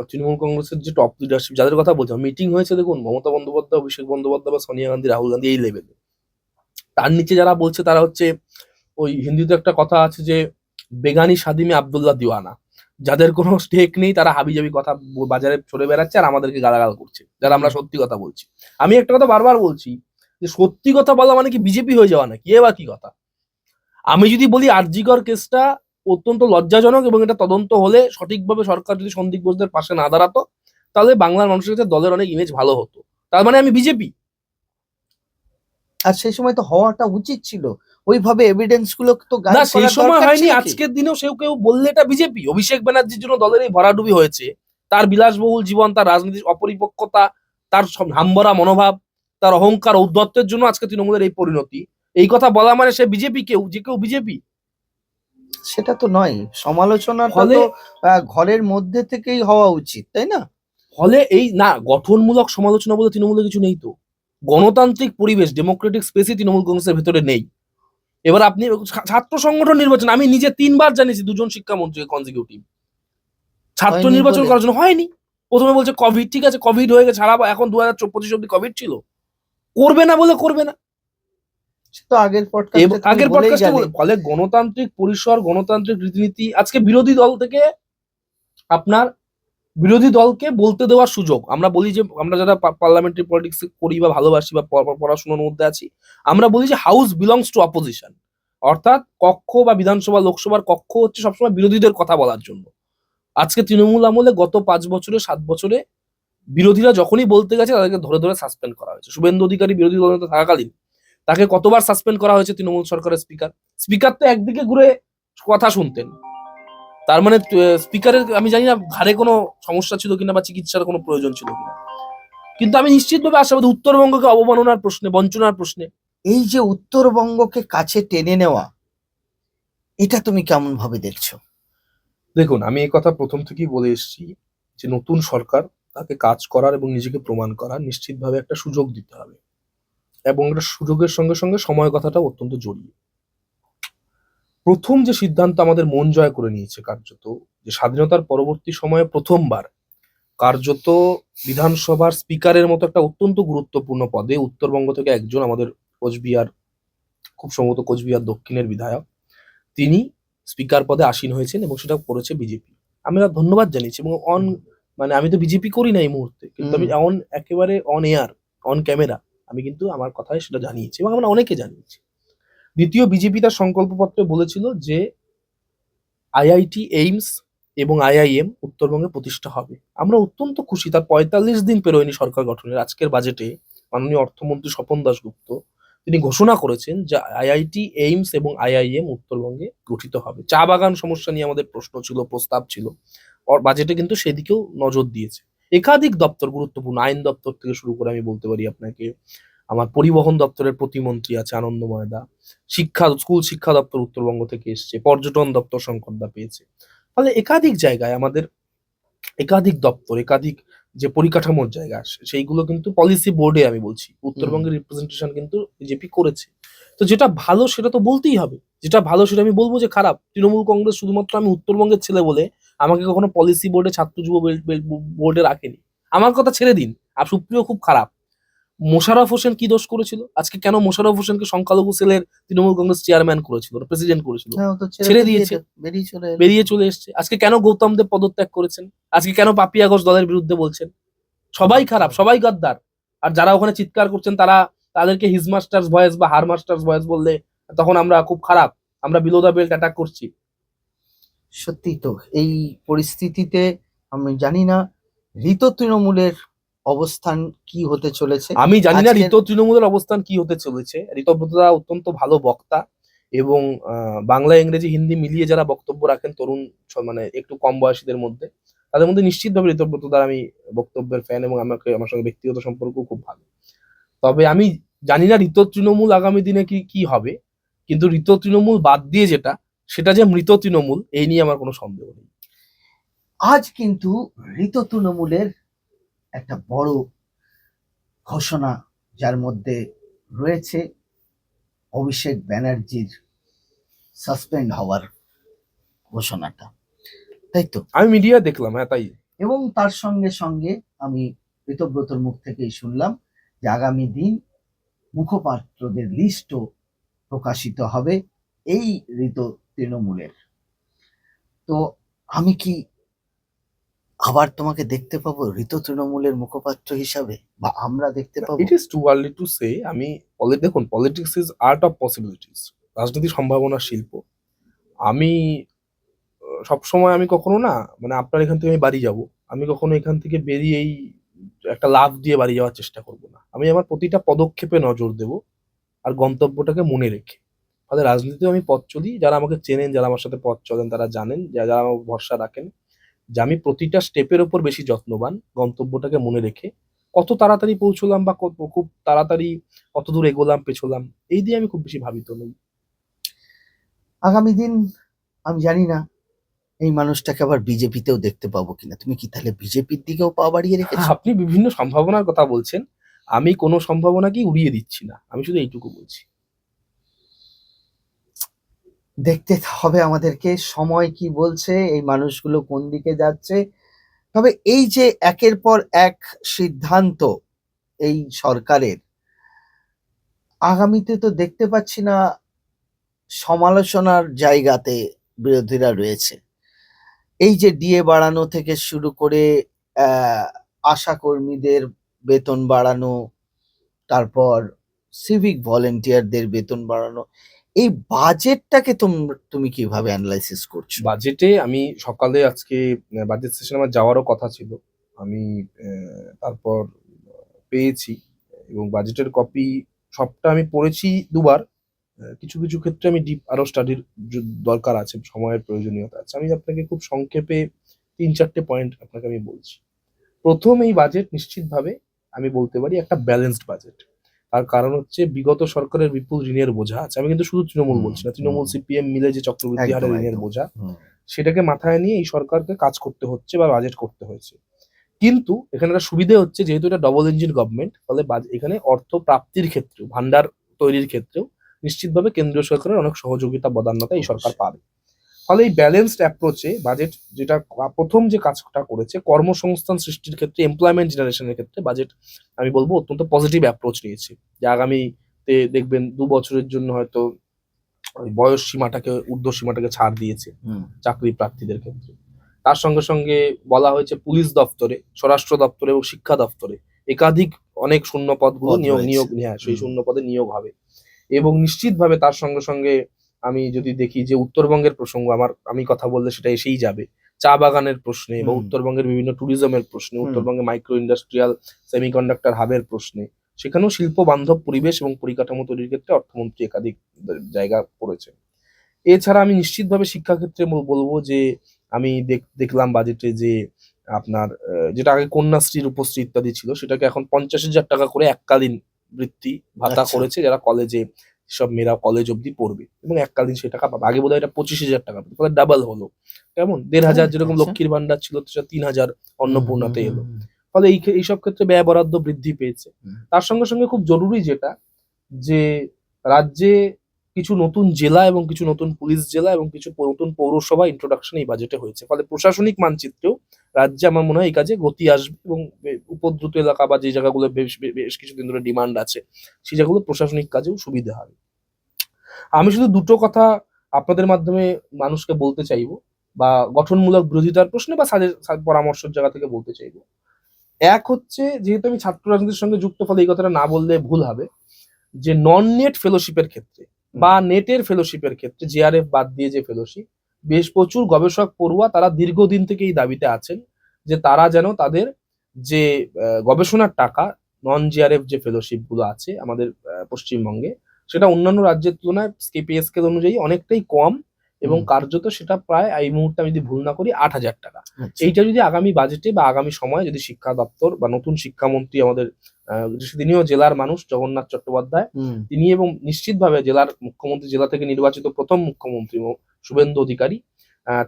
তৃণমূল কংগ্রেসের যে টপ লিডারশিপ যাদের কথা বলছিলাম, মিটিং হয়েছে দেখুন, মমতা বন্দ্যোপাধ্যায়, অভিষেক বন্দ্যোপাধ্যায় বা সোনিয়া গান্ধী, রাহুল গান্ধী, এই লেভেলে। তার নিচে যারা বলছে, তারা হচ্ছে ওই হিন্দিতে একটা কথা আছে যে বেগানি শাদি মে আব্দুল্লাহ দিওয়ানা, যাদের কোনো স্টেক নেই তারা হাবিজাবি কথা বাজারে ছড়ে বেড়াচ্ছে আর আমাদেরকে গালাগাল করছে, যারা আমরা সত্যি কথা বলছি। আমি একটা কথা বারবার বলছি যে সত্যি কথা বলা মানে কি বিজেপি হয়ে যাওয়া নাকি, এ বা কি কথা? আমি যদি বলি আরজিকর কেসটা অত্যন্ত লজ্জাজনক এবং এটা তদন্ত হলে সঠিকভাবে সরকার যদি সন্দীপ ঘোষদের পাশে না দাঁড়াতো, তাহলে বাংলার মানুষের কাছে দলের অনেক ইমেজ ভালো হতো। তার মানে আমি বিজেপি? আর সেই সময় তো হওয়াটা উচিত ছিল, ওইভাবে এভিডেন্স গুলো তো না, গায়েব সেই করার সময় দরকার হয়নি, ছিল কি? আজকের দিনেও কেউ বললে এটা বিজেপি। অভিষেক ব্যানার্জির জন্য দলের এই ভরাডুবি হয়েছে, তার বিলাসবহুল জীবন, তার রাজনীতির অপরিপক্কতা, তার সব হামবরা মনোভাব, তার অহংকার ঔদ্ধত্যের জন্য আজকে তৃণমূলের এই পরিণতি। এই কথা বলা মানে সে বিজেপি, কেউ বিজেপি? সেটা তো নয়, সমালোচনাটা ফলে তো ঘরের মধ্যে থেকেই হওয়া উচিত, তাই না? ফলে এই না, গঠনমূলক সমালোচনা বলে তৃণমূলে কিছু নেই তো। গণতান্ত্রিক পরিবেশ, ডেমোক্রেটিক স্পেসই তৃণমূল কংগ্রেসের ভেতরে নেই। এবার আপনি ছাত্র সংগঠন নির্বাচন, আমি নিজে 3বার জানিয়েছি 2জন শিক্ষামন্ত্রীকে কনজিকিউটিভ, ছাত্র হয়নি নির্বাচন বলে? করার জন্য। হয়নি। প্রথমে বলছে কোভিড, ঠিক আছে কোভিড হয়ে গেছে, ছাড়াবো, এখন 2025 অব্দি কোভিড ছিল। করবে না বলে করবে না। সে তো আগের পডকাস্টে তুমি আগের বলেই পডকাস্টে গেলে। ফলে গণতান্ত্রিক পরিসর, গণতান্ত্রিক রীতিনীতি আজকে বিরোধী দল থেকে আপনার বিরোধী দলকে বলতে দেওয়ার সুযোগ। আমরা বলি যে আমরা যারা পার্লামেন্টারি পলিটিক্স করি বা ভালোবাসি বা পড়াশোনার মধ্যে আছি, আমরা বলি যে হাউস বিলংস টু অপোজিশন। অর্থাৎ কক্ষ বা বিধানসভা লোকসভার কক্ষ হচ্ছে সবসময় বিরোধীদের কথা বলার জন্য। আজকে তৃণমূল আমলে গত 5 বছরে 7 বছরে বিরোধীরা যখনই বলতে গেছে তাদেরকে ধরে ধরে সাসপেন্ড করা হয়েছে। শুভেন্দু অধিকারী বিরোধী দলনেতা থাকাকালীন তাকে কতবার সাসপেন্ড করা হয়েছে তৃণমূল সরকারের স্পিকার। স্পিকার তো একদিকে ঘুরে কথা শুনতেন, তার মানে স্পিকারের আমি জানি না ঘাড়ে কোনো সমস্যা ছিল কিনা বা চিকিৎসার কোনো প্রয়োজন ছিল কিনা, কিন্তু আমি নিশ্চিতভাবে আশাবাদী উত্তরবঙ্গকে অবমাননার প্রশ্নে, বঞ্চনার প্রশ্নে। এই যে উত্তরবঙ্গকে কাছে টেনে নেওয়া, এটা তুমি কেমন ভাবে দেখছো? দেখুন, আমি এই কথা প্রথম থেকেই বলে এসেছি যে নতুন সরকার তাকে কাজ করার এবং নিজেকে প্রমাণ করার নিশ্চিতভাবে একটা সুযোগ দিতে হবে, এবং একটা সুযোগের সঙ্গে সঙ্গে সময় কথাটা অত্যন্ত জরুরি। প্রথম যে সিদ্ধান্ত আমাদের মন জয় করে নিয়েছে কার্যত, যে স্বাধীনতার পরবর্তী সময়ে প্রথমবার কার্যত বিধানসভার স্পিকারের মতো একটা অত্যন্ত গুরুত্বপূর্ণ পদে উত্তরবঙ্গ থেকে একজন, আমাদের কোচবিহার, খুব সম্ভবত কোচবিহার দক্ষিণের বিধায়ক, তিনি স্পিকার পদে আসীন হয়েছেন এবং সেটা করেছে বিজেপি। আমরা ধন্যবাদ জানিয়েছি এবং মানে আমি তো বিজেপি করি না এই মুহূর্তে, কিন্তু আমি একেবারে অন এয়ার, অন ক্যামেরা আমি কিন্তু আমার কথায় সেটা জানিয়েছি এবং আমরা অনেকে জানিয়েছি। দ্বিতীয়, বিজেপি তার সংকল্পপত্রে বলেছিল যে আইআইটি, এইমস এবং আইআইএম উত্তরবঙ্গে প্রতিষ্ঠা হবে। আমরা অত্যন্ত খুশি, তার 45 দিন পেরোয়নি সরকার গঠনের। আজকের বাজেটে মাননীয় অর্থমন্ত্রী স্বপন দাশগুপ্ত তিনি ঘোষণা করেছেন যে আইআইটি, এইমস এবং আইআইএম উত্তরবঙ্গে গঠিত হবে। চা বাগান সমস্যা নিয়ে আমাদের প্রশ্ন ছিল, প্রস্তাব ছিল, বাজেটে কিন্তু সেদিকেও নজর দিয়েছে। একাধিক দপ্তর গুরুত্বপূর্ণ, আইন দপ্তর থেকে শুরু করে আমি বলতে পারি আপনাকে, আমার পরিবহন দপ্তরের প্রতিমন্ত্রী আছে আনন্দময় দা, স্কুল শিক্ষা দপ্তর উত্তরবঙ্গ থেকে এসছে, পর্যটন দপ্তর শঙ্কর দা পেয়েছে। ফলে একাধিক জায়গায় আমাদের একাধিক দপ্তর, একাধিক যে পরিকাঠামোর জায়গা সেইগুলো কিন্তু পলিসি বোর্ডে, আমি বলছি উত্তরবঙ্গের রিপ্রেজেন্টেশন কিন্তু বিজেপি করেছে। তো যেটা ভালো সেটা তো বলতেই হবে, যেটা ভালো সেটা আমি বলবো যে খারাপ। তৃণমূল কংগ্রেস শুধুমাত্র আমি উত্তরবঙ্গের ছেলে বলে আমাকে কখনো পলিসি বোর্ডে, ছাত্র যুব বোর্ডে রাখেনি। আমার কথা ছেড়ে দিন, আর সুপ্রিয় খুব খারাপ। মোশাররফ হোসেন কি দোষ করেছিল? আজকে কেন মোশাররফ হোসেনকে সংখ্যালঘু সেলের তৃণমূল কংগ্রেস চেয়ারম্যান করেছিল, প্রেসিডেন্ট করেছিল? হ্যাঁ, ও তো ছেড়ে দিয়েছে, বেরিয়ে চলে এলো। বেরিয়ে চলে এসছে। আজকে কেন গৌতম দেব পদত্যাগ করেছেন? আজকে কেন পাপিয়া ঘোষ দলের বিরুদ্ধে বলছেন? সবাই খারাপ, সবাই গাদ্দার। আর যারা ওখানে চিৎকার করছেন তারা, তাদেরকে হিজ মাস্টার্স ভয়েস বা হার মাস্টার্স ভয়েস বললে তখন আমরা খুব খারাপ, আমরা বিলো দ্য বেল্ট অ্যাটাক করছি। সত্যি তো, এই পরিস্থিতিতে আমি জানি না ঋত তৃণমূলের অবস্থান কি হতে চলেছে। আমি জানি না আজকের ঋত তৃণমূলের অবস্থান কি হতে চলেছে। ঋতব্রতদা অত্যন্ত ভালো বক্তা এবং বাংলা, ইংরেজি, হিন্দি মিলিয়ে যারা বক্তব্য রাখেন তরুণ, মানে একটু কম বয়সীদের মধ্যে, তাদের মধ্যে নিশ্চিতভাবে ঋতব্রতদার আমি বক্তব্যের ফ্যান এবং আমার সঙ্গে ব্যক্তিগত সম্পর্ক খুব ভালো। তবে আমি জানি না ঋত তৃণমূল আগামী দিনে কি কি হবে, কিন্তু ঋত তৃণমূল বাদ দিয়ে সেটা যে মৃত তৃণমূল, এই নিয়ে আমার কোনো সন্দেহ নেই। আজ কিন্তু ঋত তৃণমূলের একটা বড় ঘোষণা, যার মধ্যে রয়েছে অভিষেক ব্যানার্জির সাসপেন্ড হওয়ার ঘোষণাটা, তাই তো? আমি মিডিয়া দেখলাম, হ্যাঁ তাই। এবং তার সঙ্গে সঙ্গে আমি ঋতব্রতর মুখ থেকেই শুনলাম যে আগামী দিন মুখপাত্রদের লিস্টও প্রকাশিত হবে এই ঋত তৃণমূলের। তো আমি কি আবার তোমাকে দেখতে পাবো ঋত তৃণমূলের মুখপাত্র হিসাবে, বা আমরা দেখতে পাবো? It is too early to say. আমি দেখুন, politics is art of possibilities. রাজনীতি সম্ভাবনার শিল্প। আমি সবসময় আমি কখনো না, মানে আপনার এখান থেকে আমি বাড়ি যাব, আমি কখনো এখান থেকে বেরিয়েই একটা লাফ দিয়ে বাড়ি যাওয়ার চেষ্টা করব না। আমি আমার প্রতিটা পদক্ষেপে নজর দেব, আর গন্তব্যটাকে মনে রেখে। ফলে রাজনীতিতেও আমি পথ চলি, যারা আমাকে চেনেন, যারা আমার সাথে পথ চলেন, তারা জানেন, যারা আমার ভরসা রাখেন, যে আমি প্রতিটা স্টেপের ওপর বেশি যত্নবান, গন্তব্যটাকে মনে রেখে। কত তাড়াতাড়ি পৌঁছলাম বা কত খুব তাড়াতাড়ি কত দূর এগোলাম পেছোলাম, এই দিয়ে আমি খুব বেশি ভাবিত নই। আগামী দিন আমি জানি না এই মানুষটাকে আবার বিজেপিতেও দেখতে পাবো কিনা। তুমি কি তাহলে বিজেপির দিকেও পা বাড়িয়ে রেখেছো? আপনি বিভিন্ন সম্ভাবনার কথা বলছেন, আমি কোনো সম্ভাবনাকেই উড়িয়ে দিচ্ছি না, আমি শুধু এইটুকু বলছি। দেখতে হবে আমাদেরকে সময় কি বলছে, এই মানুষগুলো কোন দিকে যাচ্ছে। তবে এই যে একের পর এক সিদ্ধান্ত এই সরকারের, আগামীতে তো দেখতে পাচ্ছি না সমালোচনার জায়গাতে বিরোধীরা রয়েছে। এই যে ডিএ বাড়ানো থেকে শুরু করে আহ, আশা কর্মীদের বেতন বাড়ানো, তারপর সিভিক ভলেন্টিয়ারদের বেতন বাড়ানো, এই বাজেটটাকে তুমি কিভাবে অ্যানালাইসিস করছো? বাজেটে আমি সকালে আজকে বাজেট সেশন আমার যাওয়ারও কথা ছিল, আমি তারপর পেয়েছি, এবং বাজেটের কপি সবটা আমি পড়েছি দুবার। কিছু কিছু ক্ষেত্রে আমি ডিপ আরো স্টাডির দরকার আছে, সময়ের প্রয়োজনীয়তা আছে। আমি আপনাকে খুব সংক্ষেপে 3-4টে পয়েন্ট আপনাকে আমি বলছি। প্রথম, এই বাজেট নিশ্চিতভাবে আমি বলতে পারি একটা ব্যালেন্সড বাজেট। তার কারণ হচ্ছে বিগত সরকারের বিপুল ঋণের বোঝা আছে। আমি কিন্তু শুধু তৃণমূল বলছি না, তৃণমূল সিপিএম মিলে যে চক্রবৃদ্ধি হারে একদম ঋণের একদম। বোঝা, সেটাকে মাথায় নিয়ে এই সরকারকে কাজ করতে হচ্ছে বা বাজেট করতে হয়েছে। কিন্তু এখানে একটা সুবিধে হচ্ছে, যেহেতু এটা ডবল ইঞ্জিন গভর্নমেন্ট, ফলে এখানে অর্থ প্রাপ্তির ক্ষেত্রেও, ভান্ডার তৈরির ক্ষেত্রেও নিশ্চিতভাবে কেন্দ্রীয় সরকারের অনেক সহযোগিতা বদান্যতা এই সরকার পাবে। ফলে এই ব্যালেন্সড অ্যাপ্রোচে বাজেট, যেটা প্রথম যে কাজটা করেছে কর্মসংস্থান সৃষ্টির ক্ষেত্রে, এমপ্লয়মেন্ট জেনারেশনের ক্ষেত্রে, বাজেট আমি বলবো অত্যন্ত পজিটিভ অ্যাপ্রোচ নিয়েছে। যে আগামীতে দেখবেন 2 বছরের জন্য হয়তো ওই বয়স সীমাটাকে, ঊর্ধ্ব সীমাটাকে ছাড় দিয়েছে চাকরি প্রার্থীদের ক্ষেত্রে। তার সঙ্গে সঙ্গে বলা হয়েছে পুলিশ দপ্তরে, স্বরাষ্ট্র দপ্তরে এবং শিক্ষা দপ্তরে একাধিক অনেক শূন্য পদগুলো পদ নিয়োগ রয়েছে। নিয়োগ হ্যাঁ, সেই শূন্য পদে নিয়োগ হবে। এবং নিশ্চিতভাবে তার সঙ্গে সঙ্গে আমি যদি দেখি যে উত্তরবঙ্গের প্রসঙ্গ, আমি কথা বললে সেটা এসেই যাবে, চা বাগানের প্রশ্নে বা উত্তরবঙ্গের বিভিন্ন ট্যুরিজমের প্রশ্নে, উত্তরবঙ্গে মাইক্রো ইন্ডাস্ট্রিয়াল সেমিকন্ডাক্টর হাবের প্রশ্নে, সেখানেও শিল্প বান্ধব পরিবেশ এবং পরিকাঠামো তৈরির ক্ষেত্রে অর্থমন্ত্রী একাধিক জায়গা করেছে। এছাড়া আমি নিশ্চিতভাবে শিক্ষাক্ষেত্রে বলবো যে আমি দেখলাম বাজেটে যে আপনার যেটা আগে কন্যাশ্রীর উপশ্রী ইত্যাদি ছিল, সেটাকে এখন 50,000 টাকা করে এককালীন বৃত্তি ভাতা আচ্ছা। করেছে, যারা কলেজে, সব মেয়েরা কলেজ অবধি পড়বে এবং এককালীন সে টাকা পাবে। আগে বোধহয় এটা 25,000 টাকা পেত, ফলে ডাবল হলো। কেমন 1,500 যেরকম আচ্ছা। লক্ষ্মীর ভান্ডার ছিল, সেটা 3,000 অন্নপূর্ণাতে এলো। হুম। ফলে এইসব ক্ষেত্রে ব্যয় বরাদ্দ বৃদ্ধি পেয়েছে। তার সঙ্গে সঙ্গে খুব জরুরি যেটা, যে রাজ্যে কিছু নতুন জেলা এবং কিছু নতুন পুলিশ জেলা এবং কিছু নতুন পৌরসভা ইন্ট্রোডাকশন এই বাজেটে হয়েছে। ফলে প্রশাসনিক মানচিত্রেও রাজ্যে আমার মনে হয় এই কাজে গতি আসবে, এবং উপদ্রুত এলাকা বা যে জায়গাগুলো বেশ বেশ কিছুদিন ধরে ডিমান্ড আছে, সেই জায়গাগুলো প্রশাসনিক কাজেও সুবিধা হবে। আমি শুধু দুটো কথা আপনাদের মাধ্যমে মানুষকে বলতে চাইবো, বা গঠনমূলক বিরোধিতার প্রশ্নে বা পরামর্শের জায়গা থেকে বলতে চাইবো। এক হচ্ছে, যেহেতু আমি ছাত্র রাজনীতির সঙ্গে যুক্ত, ফলে এই কথাটা না বললে ভুল হবে, যে নন নেট ফেলোশিপের ক্ষেত্রে বা নেটের ফেলোশিপের ক্ষেত্রে, জেআরএফ বাদ দিয়ে যে ফেলোশিপ, বেশ প্রচুর গবেষক পড়ুয়া তারা দীর্ঘদিন থেকে এই দাবিতে আছেন যে তারা যেন তাদের যে গবেষণার টাকা, নন জেআরএফ যে ফেলোশিপ গুলো আছে আমাদের পশ্চিমবঙ্গে, সেটা অন্যান্য রাজ্যের তুলনায় পে স্কেল অনুযায়ী অনেকটাই কম, এবং কার্যত সেটা প্রায় এই মুহূর্তে আমি যদি ভুল না করি 8,000 টাকা। এইটা যদি আগামী বাজেটে বা আগামী সময়ে যদি শিক্ষা দপ্তর বা নতুন শিক্ষামন্ত্রী আমাদের, তিনিও জেলার মানুষ, জগন্নাথ চট্টোপাধ্যায়, তিনি এবং নিশ্চিতভাবে জেলার মুখ্যমন্ত্রী, জেলা থেকে নির্বাচিত প্রথম মুখ্যমন্ত্রী শুভেন্দু অধিকারী,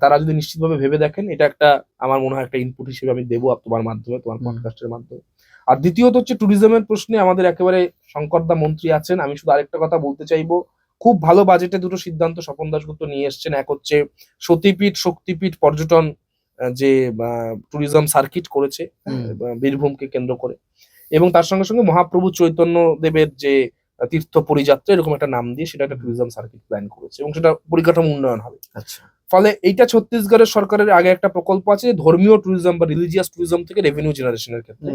তারা যদি নিশ্চিতভাবে ভেবে দেখেন, এটা একটা, আমার মনে হয় একটা ইনপুট হিসেবে আমি দেবো তোমার মাধ্যমে, তোমার পডকাস্টের মাধ্যমে। আর দ্বিতীয়ত হচ্ছে ট্যুরিজমের প্রশ্নে আমাদের একেবারে শঙ্করদা মন্ত্রী আছেন। আমি শুধু আরেকটা কথা বলতে চাইবো, খুব ভালো বাজেটে দুটো সিদ্ধান্ত স্বপন দাশগুপ্ত নিয়ে এসছেন। এক হচ্ছে সতীপীঠ শক্তিপীঠ পর্যটন, যে ট্যুরিজম সার্কিট করেছে বীরভূমকে কেন্দ্র করে, এবং তার সঙ্গে সঙ্গে মহাপ্রভু চৈতন্য দেবের যে তীর্থ পরিযাত্রা, এরকম একটা নাম দিয়ে সেটা একটা ট্যুরিজম সার্কিট প্ল্যান করেছে, এবং সেটা পরিকাঠামো উন্নয়ন হবে। আচ্ছা। ফলে এইটা ছত্তিশগড়ের সরকারের আগে একটা প্রকল্প আছে ধর্মীয় ট্যুরিজম বা রিলিজিয়াস ট্যুরিজম থেকে রেভিনিউ জেনারেশনের ক্ষেত্রে।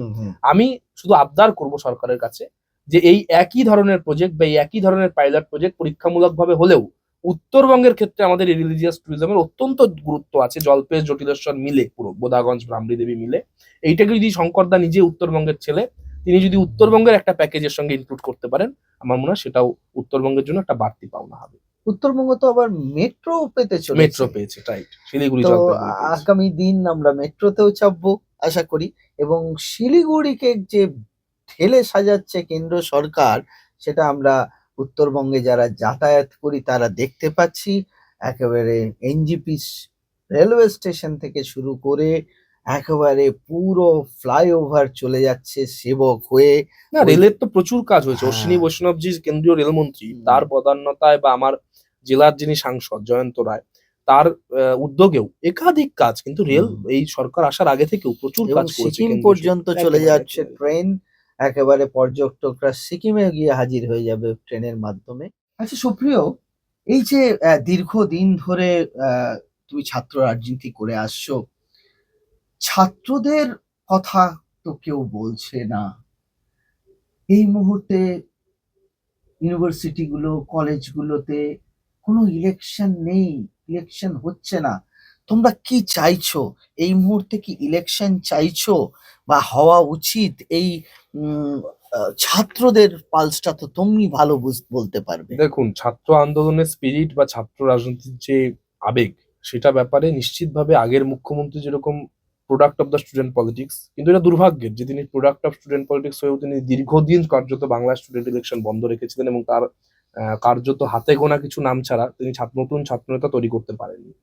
আমি শুধু আবদার করব সরকারের কাছে যে এই একই ধরনের প্রজেক্ট বা এই একই ধরনের পাইলট প্রজেক্ট পরীক্ষামূলকভাবে হলেও উত্তরবঙ্গের ক্ষেত্রে আমাদের এই রিলিজিয়াস ট্যুরিজমের অত্যন্ত গুরুত্ব আছে, জলপেশ জটিলেশ্বর মিলে পুরো বোদাগঞ্জ ব্রাহ্মী দেবী মিলে এইটাকে যদি শঙ্করদা নিজে উত্তরবঙ্গের ছেলে তিনি যদি উত্তরবঙ্গের একটা প্যাকেজের সঙ্গে ইনক্লুড করতে পারেন আমার মনে হয় সেটাও উত্তরবঙ্গের জন্য একটা বাড়তি পাওনা হবে। উত্তরবঙ্গ তো আবার মেট্রো পেতে চলেছে। মেট্রো পেয়েছে, রাইট, শিলিগুড়ি তো জলপাইগুড়ি পেয়েছে। আগামী দিন আমরা মেট্রোতেও চাপবো আশা করি, এবং শিলিগুড়িকে যে ঠেলে সাজাচ্ছে কেন্দ্র সরকার সেটা আমরা উত্তরবঙ্গে যারা যাতায়াত করি তারা দেখতে পাচ্ছি। একেবারে এনজিপি রেলওয়ে স্টেশন থেকে শুরু করে একেবারে পুরো ফ্লাইওভার চলে যাচ্ছে সেবক হয়ে। না, রেলের তো প্রচুর কাজ হয়েছে। হ্যাঁ। অশ্বিনী বৈষ্ণবজি কেন্দ্রীয় রেলমন্ত্রী, হুম। তার বদান্যতায় বা আমার জেলার যিনি সাংসদ জয়ন্ত রায় তার উদ্যোগেও একাধিক কাজ, কিন্তু রেল হুম। এই সরকার আসার আগে থেকেও প্রচুর এবং কাজ করেছে সিকিম কেন্দ্রীয় পর্যন্ত সরকার। চলে একেবারে, যাচ্ছে একেবারে। ট্রেন। একেবারে পর্যটকরা সিকিমে গিয়ে হাজির হয়ে যাবে ট্রেনের মাধ্যমে। আচ্ছা সুপ্রিয়, এই যে দীর্ঘদিন ধরে তুমি ছাত্র রাজনীতি করে আসছো, ছাত্রদের কথা তো কেউ বলছে না। এই মুহূর্তে ইউনিভার্সিটিগুলো কলেজগুলোতে কোনো ইলেকশন নেই, ইলেকশন হচ্ছে না। তোমরা কি চাইছো? এই মুহূর্তে কি ইলেকশন চাইছো বা হওয়া উচিত? এই ছাত্রদের পালসটা তো তুমি ভালো বলতে পারবে। দেখুন, ছাত্র আন্দোলনের স্পিরিট বা ছাত্র রাজনীতির যে আবেগ সেটা ব্যাপারে নিশ্চিতভাবে আগের মুখ্যমন্ত্রী যেরকম product of the student politics, কিন্তু এটা দুর্ভাগ্যের যে তিনি প্রোডাক্ট অফ স্টুডেন্ট পলিটিক্স হয়েও তিনি দীর্ঘদিন কার্যত বাংলা স্টুডেন্ট ইলেকশন বন্ধ রেখেছিলেন এবং তার কার্যত হাতে গোনা কিছু নাম ছাড়া তিনি নতুন ছাত্রনেতা তৈরি করতে পারেননি।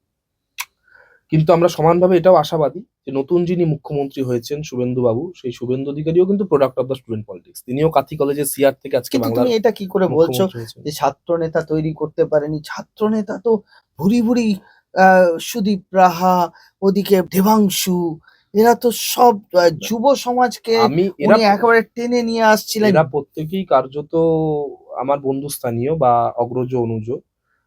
কিন্তু আমরা সমানভাবে এটাও আশাবাদী যে নতুন যিনি মুখ্যমন্ত্রী হয়েছেন শুভেন্দু বাবু, সেই শুভেন্দু অধিকারীও কিন্তু product of the student politics. তিনিও কাথি কলেজের সিআর থেকে আজকে কিন্তু বাংলার তুমি এটা কি করে বলছো মুখ্যমন্ত্রী হয়েছেন। যে ছাত্র নেতা তৈরি করতে পারেনি? ছাত্র নেতা তো ভুরি ভুরি সুদীপ রাহা, ওদিকে দেবাংশু, এরা তো সব যুব সমাজকে এরা উনি একেবারে টেনে নিয়ে আসছিলেন। এরা প্রত্যেকেই কার্যত আমার বন্ধুস্থানীয় বা অগ্রজ অনুজ।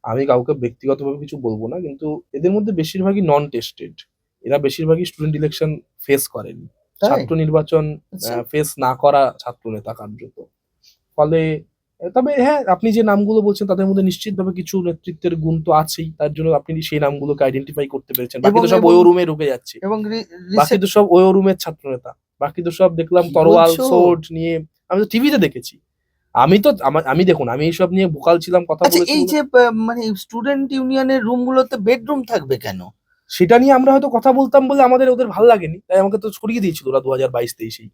আমি কাউকে ব্যক্তিগতভাবে কিছু বলবো না, কিন্তু এদের মধ্যে বেশিরভাগই নন টেস্টেড। এরা বেশিরভাগই স্টুডেন্ট ইলেকশন ফেস করেনি, তাই? ছাত্র নির্বাচন আচ্ছা। ফেস না করা ছাত্র নেতা কার্যত। ফলে তবে হ্যাঁ, আপনি যে নামগুলো বলছেন তাদের মধ্যে নিশ্চিতভাবে কিছু নেতৃত্বের গুণ তো আছেই, তার জন্য আপনি সেই নামগুলোকে আইডেন্টিফাই করতে পেরেছেন। বাকি তো সব ওই রুমে ঢুকে যাচ্ছে, এবং বাকি তো সব ওই রুমের ছাত্র নেতা, বাকি তো সব দেখলাম কি তরোয়াল বলছো? সোর্ড নিয়ে। আমি তো টিভিতে দেখেছি। আমি দেখুন, আমি এইসব নিয়ে ভোকাল ছিলাম, কথা আচ্ছা, বলেছি এই বলে- যে মানে স্টুডেন্ট ইউনিয়নের রুমগুলোতে বেডরুম থাকবে কেন? সেটা নিয়ে আমরা হয়তো কথা বলতাম বলে ওদের ভালো লাগেনি, তাই আমাকে তো সরিয়ে দিয়েছিল ওরা 2022-23-এই।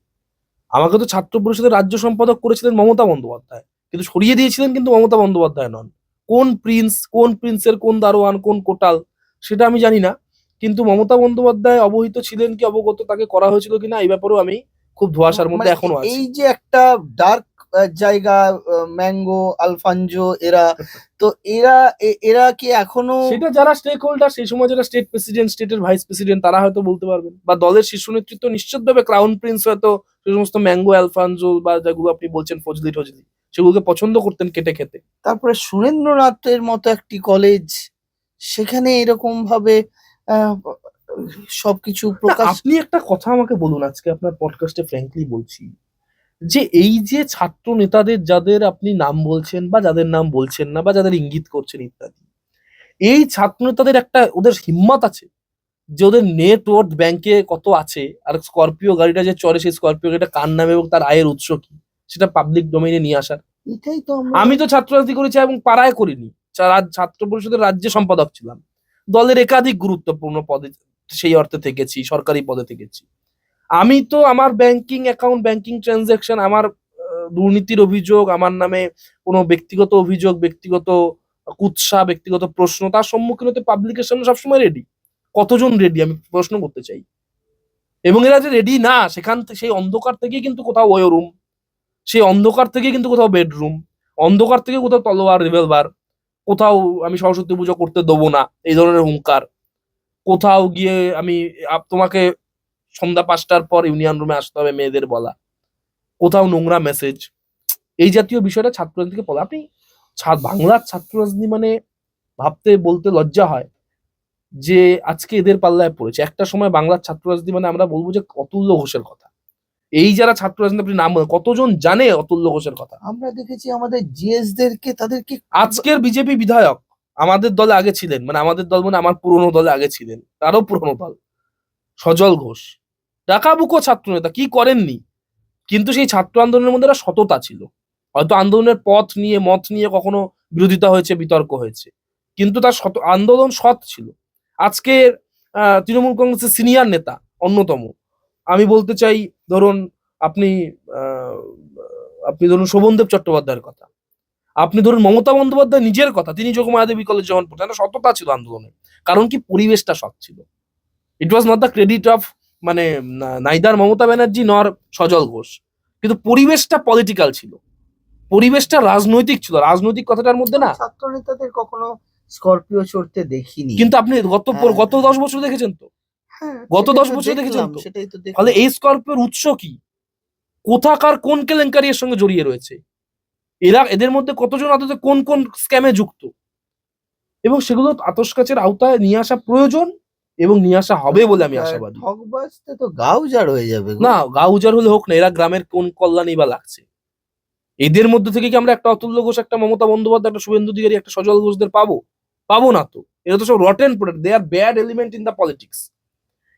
আমাকে তো ছাত্র পরিষদের রাজ্য সম্পাদক করেছিলেন মমতা বন্দ্যোপাধ্যায়, কিন্তু সরিয়ে দিয়েছিলেন কিন্তু মমতা বন্দ্যোপাধ্যায় নন। কোন প্রিন্সের কোন দারোয়ান কোন কোটাল সেটা আমি জানি না, কিন্তু মমতা বন্দ্যোপাধ্যায় অবহিত ছিলেন কি অবগত তাকে করা হয়েছিল কিনা এই ব্যাপারেও আমি খুব ধোঁয়াশার মধ্যে মানে এখনো আছি। এই যে একটা ডার্ক জায়গা, ম্যাঙ্গো, আলফানজো, এরা তো এরা কি এখনো? সেটা যারা স্টেক হোল্ডার সেই সময় যারা স্টেট প্রেসিডেন্ট স্টেটের ভাইস প্রেসিডেন্ট তারা হয়তো বলতে পারবেন, বা দলের শীর্ষ নেতৃত্ব নিশ্চিতভাবে ক্রাউন প্রিন্স হয়তো সেই সমস্ত ম্যাঙ্গো আলফানজো বা যেগুলো আপনি বলছেন ফজলি টজলি সেগুলোকে পছন্দ করতেন কেটে খেতে। তারপরে সুরেন্দ্রনাথের মতো একটি কলেজ, সেখানে এরকম ভাবে আহ, সবকিছু না, প্রকাশ। আপনি একটা কথা আমাকে বলুন, আজকে আপনার পডকাস্টে ফ্র্যাঙ্কলি বলছি, যে এই যে ছাত্র নেতাদের যাদের আপনি নাম বলছেন বা যাদের নাম বলছেন না বা যাদের ইঙ্গিত করছেন ইত্যাদি, এই ছাত্র নেতাদের একটা ওদের হিম্মত আছে যে ওদের নেটওয়ার্থ ব্যাংকে কত আছে, আর স্করপিও গাড়িটা যে চড়ে সেই স্করপিও গাড়িটা কার নামে এবং তার আয়ের উৎস কি সেটা পাবলিক ডোমেইনে নিয়ে আসার। এটাই তো আমি তো ছাত্র রাজনীতি করেছি এবং পাড়ায় করিনি, ছাত্র পরিষদের রাজ্য সম্পাদক ছিলাম, দলের একাধিক গুরুত্বপূর্ণ পদে সেই অর্থে থেকেছি, সরকারি পদে থেকেছি। আমি তো আমার ব্যাংকিং অ্যাকাউন্ট ব্যাংকিং ট্রানজাকশন আমার দুর্নীতির অভিযোগ, আমার নামে কোনো ব্যক্তিগত অভিযোগ, ব্যক্তিগত কুৎসা, ব্যক্তিগত প্রশ্ন তার সম্মুখীন হতে পাবলিকের সামনে সবসময় রেডি। কতজন রেডি আমি প্রশ্ন করতে চাই। এবং এরা যে রেডি না, সেখান থেকে সেই অন্ধকার থেকে কিন্তু কোথাও ওই রুম, সেই অন্ধকার থেকে কিন্তু কোথাও বেডরুম, অন্ধকার থেকে কোথাও তলোয়ার রিভলভার, কোথাও আমি সরস্বতী পুজো করতে দেবো না এই ধরনের হুঙ্কার, কোথাও গিয়ে আমি তোমাকে সন্ধ্যা 5টার পর ইউনিয়ন রুমে আসতে হবে মেয়েদের বলা, কোথাও নোংরা মেসেজ, এই জাতীয় বিষয়টা ছাত্র রাজনীতিকে বলা। আপনি বাংলার ছাত্র রাজনীতি মানে ভাবতে বলতে লজ্জা হয় যে আজকে এদের পাল্লায় পড়েছে। একটা সময় বাংলার ছাত্র রাজনীতি মানে আমরা বলবো যে অতুল্য ঘোষের কথা। এই যারা ছাত্র রাজনীতি আপনি নাম বলেন, কতজন জানে অতুল্য ঘোষের কথা? আমরা দেখেছি আমাদের জিএস দেরকে, তাদেরকে আজকের বিজেপি বিধায়ক আমাদের দলে আগে ছিলেন, মানে আমাদের দল মানে আমার পুরনো দলে আগে ছিলেন, তারও পুরনো দল, সজল ঘোষ, ডাকাবুকো ছাত্র নেতা, কি করেননি, কিন্তু সেই ছাত্র আন্দোলনের মধ্যে একটা সততা ছিল। হয়তো আন্দোলনের পথ নিয়ে মত নিয়ে কখনো বিরোধিতা হয়েছে, বিতর্ক হয়েছে, কিন্তু তার আন্দোলন সৎ ছিল। আজকে তৃণমূল কংগ্রেসের সিনিয়র নেতা অন্যতম, আমি বলতে চাই, ধরুন আপনি আহ, আপনি ধরুন শোভনদেব চট্টোপাধ্যায়ের কথা, আপনি ধরুন মমতা বন্দ্যোপাধ্যায় নিজের কথা, তিনি যোগমায়া দেবী কলেজ যখন পড়তেন, একটা সততা ছিল আন্দোলনে, কারণ কি পরিবেশটা সৎ ছিল। It was not the credit of মানে নাইদার মমতা ব্যানার্জি নর সজল ঘোষ, কিন্তু পরিবেশটা পলিটিক্যাল ছিল, পরিবেশটা রাজনৈতিক ছিল, রাজনৈতিক কথাটার মধ্যে না। ছাত্র নেতাদের কখনো স্করপিও চড়তে দেখিনি। কিন্তু আপনি গত 10 বছর দেখেছেন তো, হ্যাঁ, গত সেটাই 10 তো বছর দেখেছেন দেখলাম, তো। সেটাই তো দেখলাম। ফলে এই স্করপিওর উৎস কি, কোথাকার কোন কেলেঙ্কারি এর সঙ্গে জড়িয়ে রয়েছে, এদের মধ্যে কতজন আদতে কোন কোন স্ক্যামে যুক্ত, এবং সেগুলো আতশকাচের আওতায় নিয়ে আসা প্রয়োজন এবং নিয়ে আসা হবে বলে আমি আশাবাদী। ঠকবাজতে তো গা উজাড় হয়ে যাবে গো। না, গা উজাড় হলে হোক না, এরা গ্রামের কোন কল্যাণই বা লাগছে? এদের মধ্যে থেকে কি আমরা একটা অতুল্য ঘোষ, একটা মমতা বন্দ্যোপাধ্যায়, একটা শুভেন্দু অধিকারী, একটা সজল ঘোষদের পাবো? পাবো না তো। এরা তো সব rotten product, they are bad element in the politics,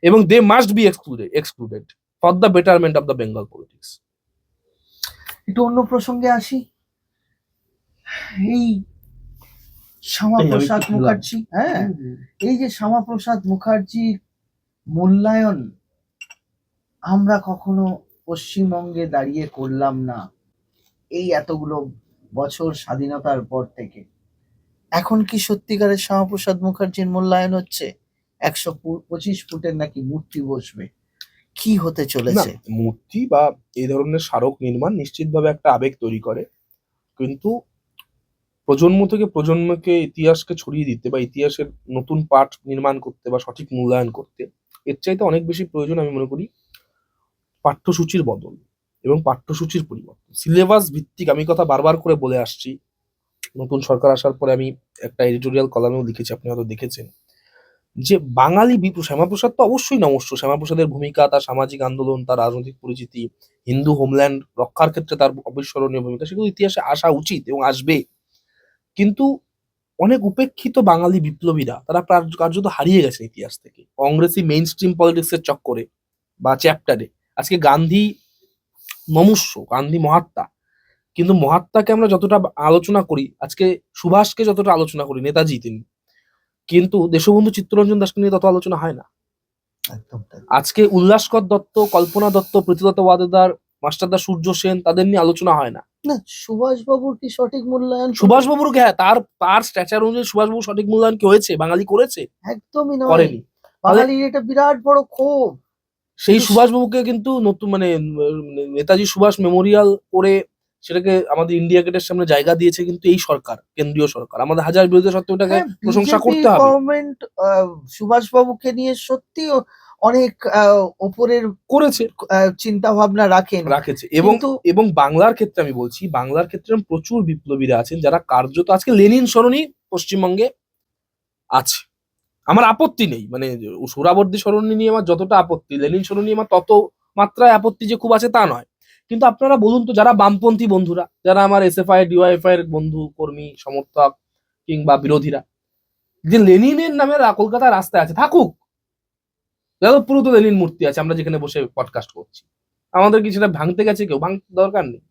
এবং they must be excluded for the betterment of the Bengal politics. একটু অন্য প্রসঙ্গে আসি। এই শ্যামাপ্রসাদ মুখার্জি, হ্যাঁ, এই যে শ্যামাপ্রসাদ মুখার্জির মূল্যায়ন আমরা কখনো পশ্চিমবঙ্গে দাঁড়িয়ে করলাম না এই এতগুলো বছর স্বাধীনতার পর থেকে। এখন কি সত্যিকারের শ্যামাপ্রসাদ মুখার্জির মূল্যায়ন হচ্ছে? 125 ফুটের নাকি মূর্তি বসবে, কি হতে না, চলেছে? মূর্তি বা এই ধরনের স্মারক নির্মাণ নিশ্চিতভাবে একটা আবেগ তৈরি করে, কিন্তু প্রজন্ম থেকে প্রজন্মকে ইতিহাসকে ছড়িয়ে দিতে বা ইতিহাসের নতুন পাঠ নির্মাণ করতে বা সঠিক মূল্যায়ন করতে, এর চাইতে অনেক বেশি প্রয়োজন আমি মনে করি পাঠ্যসূচির বদল এবং পাঠ্যসূচির পরিবর্তন, সিলেবাস ভিত্তিক। আমি কথা বারবার করে বলে আসছি, নতুন সরকার আসার পরে আমি একটা এডিটোরিয়াল কলামেও লিখেছি, আপনি হয়তো দেখেছেন, যে বাঙালি বিপ্লব, শ্যামাপ্রসাদ তো অবশ্যই নমস্য, শ্যামাপ্রসাদের ভূমিকা, তার সামাজিক আন্দোলন, তার রাজনৈতিক পরিচিতি, হিন্দু হোমল্যান্ড রক্ষার ক্ষেত্রে তার অবিস্মরণীয় ভূমিকা, সেগুলো ইতিহাসে আসা উচিত এবং আসবে। কিন্তু অনেক উপেক্ষিত বাঙালি বিপ্লবীরা তারা কার্যত হারিয়ে গেছে ইতিহাস থেকে, কংগ্রেসি মেইন স্ট্রিম পলিটিক্স এর চক্করে বা চ্যাপ্টারে। আজকে গান্ধী নমস্য, গান্ধী মহাত্মা, কিন্তু মহাত্মাকে আমরা যতটা আলোচনা করি, আজকে সুভাষকে যতটা আলোচনা করি, নেতাজি তিনি, কিন্তু দেশবন্ধু চিত্তরঞ্জন দাসকে নিয়ে তত আলোচনা হয় না। একদম তাই। আজকে উল্লাসকর দত্ত, কল্পনা দত্ত, প্রীতিলতা ওয়াদেদার, মাস্টারদা সূর্য সেন, তাদের নিয়ে আলোচনা হয় না। না, সুভাষ বাবুর কি সঠিক মূল্যায়ন? সুভাষবাবুর, হ্যাঁ, তার তার স্ট্যাচার অনুযায়ী সুভাষবাবু সঠিক মূল্যায়ন কি হয়েছে? বাঙালি করেছে? একদমই নয়। করেনি। বাঙালির এটা বিরাট বড় ক্ষোভ। সেই সুভাষবাবুকে কিন্তু নতুন মানে নেতাজি সুভাষ মেমোরিয়াল করে সেটাকে আমাদের ইন্ডিয়া গেটের সামনে জায়গা দিয়েছে কিন্তু এই সরকার, কেন্দ্রীয় সরকার। আমাদের হাজার বিরোধিতা সত্ত্বেও এটাকে প্রশংসা করতে হবে। গভর্নমেন্ট সুভাষ বাবুকে নিয়ে সত্যি অনেক ওপরের করেছে, চিন্তা ভাবনা রাখেছে, এবং এবং বাংলার ক্ষেত্রে আমি বলছি, বাংলার ক্ষেত্রে প্রচুর বিপ্লবীরা আছেন যারা কার্যত আজকে লেনিন সরণি পশ্চিমবঙ্গে আছে। আমার আপত্তি নেই, মানে সোহরাবর্দী সরণি নিয়ে আমার যতটা আপত্তি, লেনিন সরণি নিয়ে আমার তত মাত্রায় আপত্তি যে খুব আছে তা নয়। কিন্তু আপনারা বলুন তো, যারা বামপন্থী বন্ধুরা, যারা আমার এসএফআই ডিওয়াইএফআই এর বন্ধু কর্মী সমর্থক কিংবা বিরোধীরা, যে লেনিনের নামে কলকাতার রাস্তায় আছে, থাকুক, যাদবপুরে তো লেনিন মূর্তি আছে, আমরা যেখানে বসে পডকাস্ট করছি, আমাদের কি সেটা ভাঙতে গেছে? কেউ ভাঙতে দরকার নেই।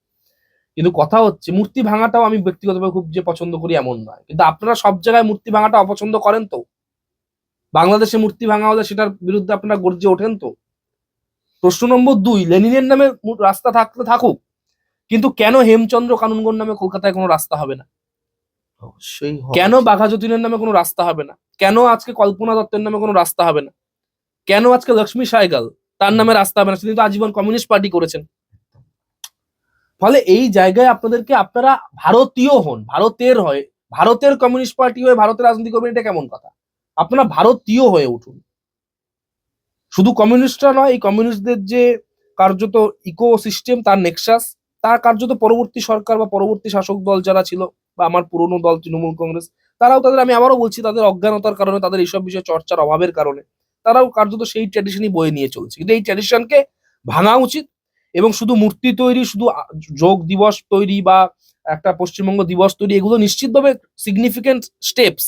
কিন্তু কথা হচ্ছে, মূর্তি ভাঙাটাও আমি ব্যক্তিগতভাবে খুব যে পছন্দ করি এমন নয়, কিন্তু আপনারা সব জায়গায় মূর্তি ভাঙাটা অপছন্দ করেন তো। বাংলাদেশে মূর্তি ভাঙা হলে সেটার বিরুদ্ধে আপনারা গর্জে ওঠেন তো। প্রশ্ন নম্বর 2, লেনিনের নামে রাস্তা থাকতে থাকুক, কিন্তু কেন হেমচন্দ্র কানুনগোর নামে কলকাতায় কোনো রাস্তা হবে না? অবশ্যই। কেন বাঘা যতীনের নামে কোনো রাস্তা হবে না? কেন আজকে কল্পনা দত্তের নামে কোনো রাস্তা হবে না? কেন আজকে লক্ষ্মী সাইগাল, তার নামে রাস্তা হবে না? তিনি তো আজীবন কমিউনিস্ট পার্টি করেছেন। ফলে এই জায়গায় আপনাদেরকে, আপনারা ভারতীয় হন, ভারতের হয়ে, ভারতের কমিউনিস্ট পার্টি হয়ে ভারতের রাজনীতি করবেন, এটা কেমন কথা? আপনারা ভারতীয় হয়ে উঠুন। শুধু কমিউনিস্টরা নয়, এই কমিউনিস্টদের যে কার্যত ইকো সিস্টেম, তার নেক্সাস, তার কার্যত পরবর্তী সরকার বা পরবর্তী শাসক দল যারা ছিল, বা আমার পুরনো দল তৃণমূল কংগ্রেস, তারাও তাদের, আমি আবারও বলছি, তাদের অজ্ঞানতার কারণে, তাদের এইসব বিষয়ে চর্চার অভাবের কারণে তারাও কার্যত সেই ট্র্যাডিশনই বয়ে নিয়ে চলছে। কিন্তু এই ট্র্যাডিশনকে ভাঙা উচিত, এবং শুধু মূর্তি তৈরি, শুধু যোগ দিবস তৈরি বা একটা পশ্চিমবঙ্গ দিবস তৈরি, এগুলো নিশ্চিতভাবে সিগনিফিকেন্ট স্টেপস,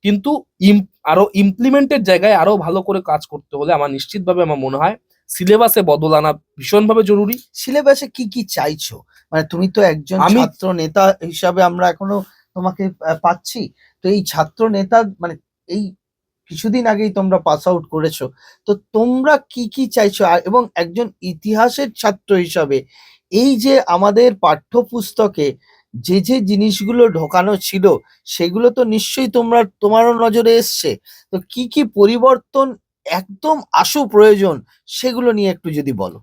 কিন্তু আরো ইমপ্লিমেন্টের জায়গায় আরো ভালো করে কাজ করতে হলে আমার নিশ্চিতভাবে আমার মনে হয় সিলেবাসে বদল আনা ভীষণভাবে জরুরি। সিলেবাসে কি কি চাইছো? মানে তুমি তো একজন ছাত্র নেতা হিসাবে আমরা এখনো তোমাকে পাচ্ছি, তো এই ছাত্র নেতা মানে এই কিছুদিন আগেই তোমরা পাস আউট করেছো, তো তোমরা কি কি চাইছো? এবং একজন ইতিহাসের ছাত্র হিসাবে এই যে আমাদের পাঠ্যপুস্তকে যে যে জিনিসগুলো ঢোকানো ছিল সেগুলো তো নিশ্চয়ই তোমারও নজরে এসছে, তো কি কি পরিবর্তন একদম আশু প্রয়োজন সেগুলো নিয়ে একটু যদি বলো।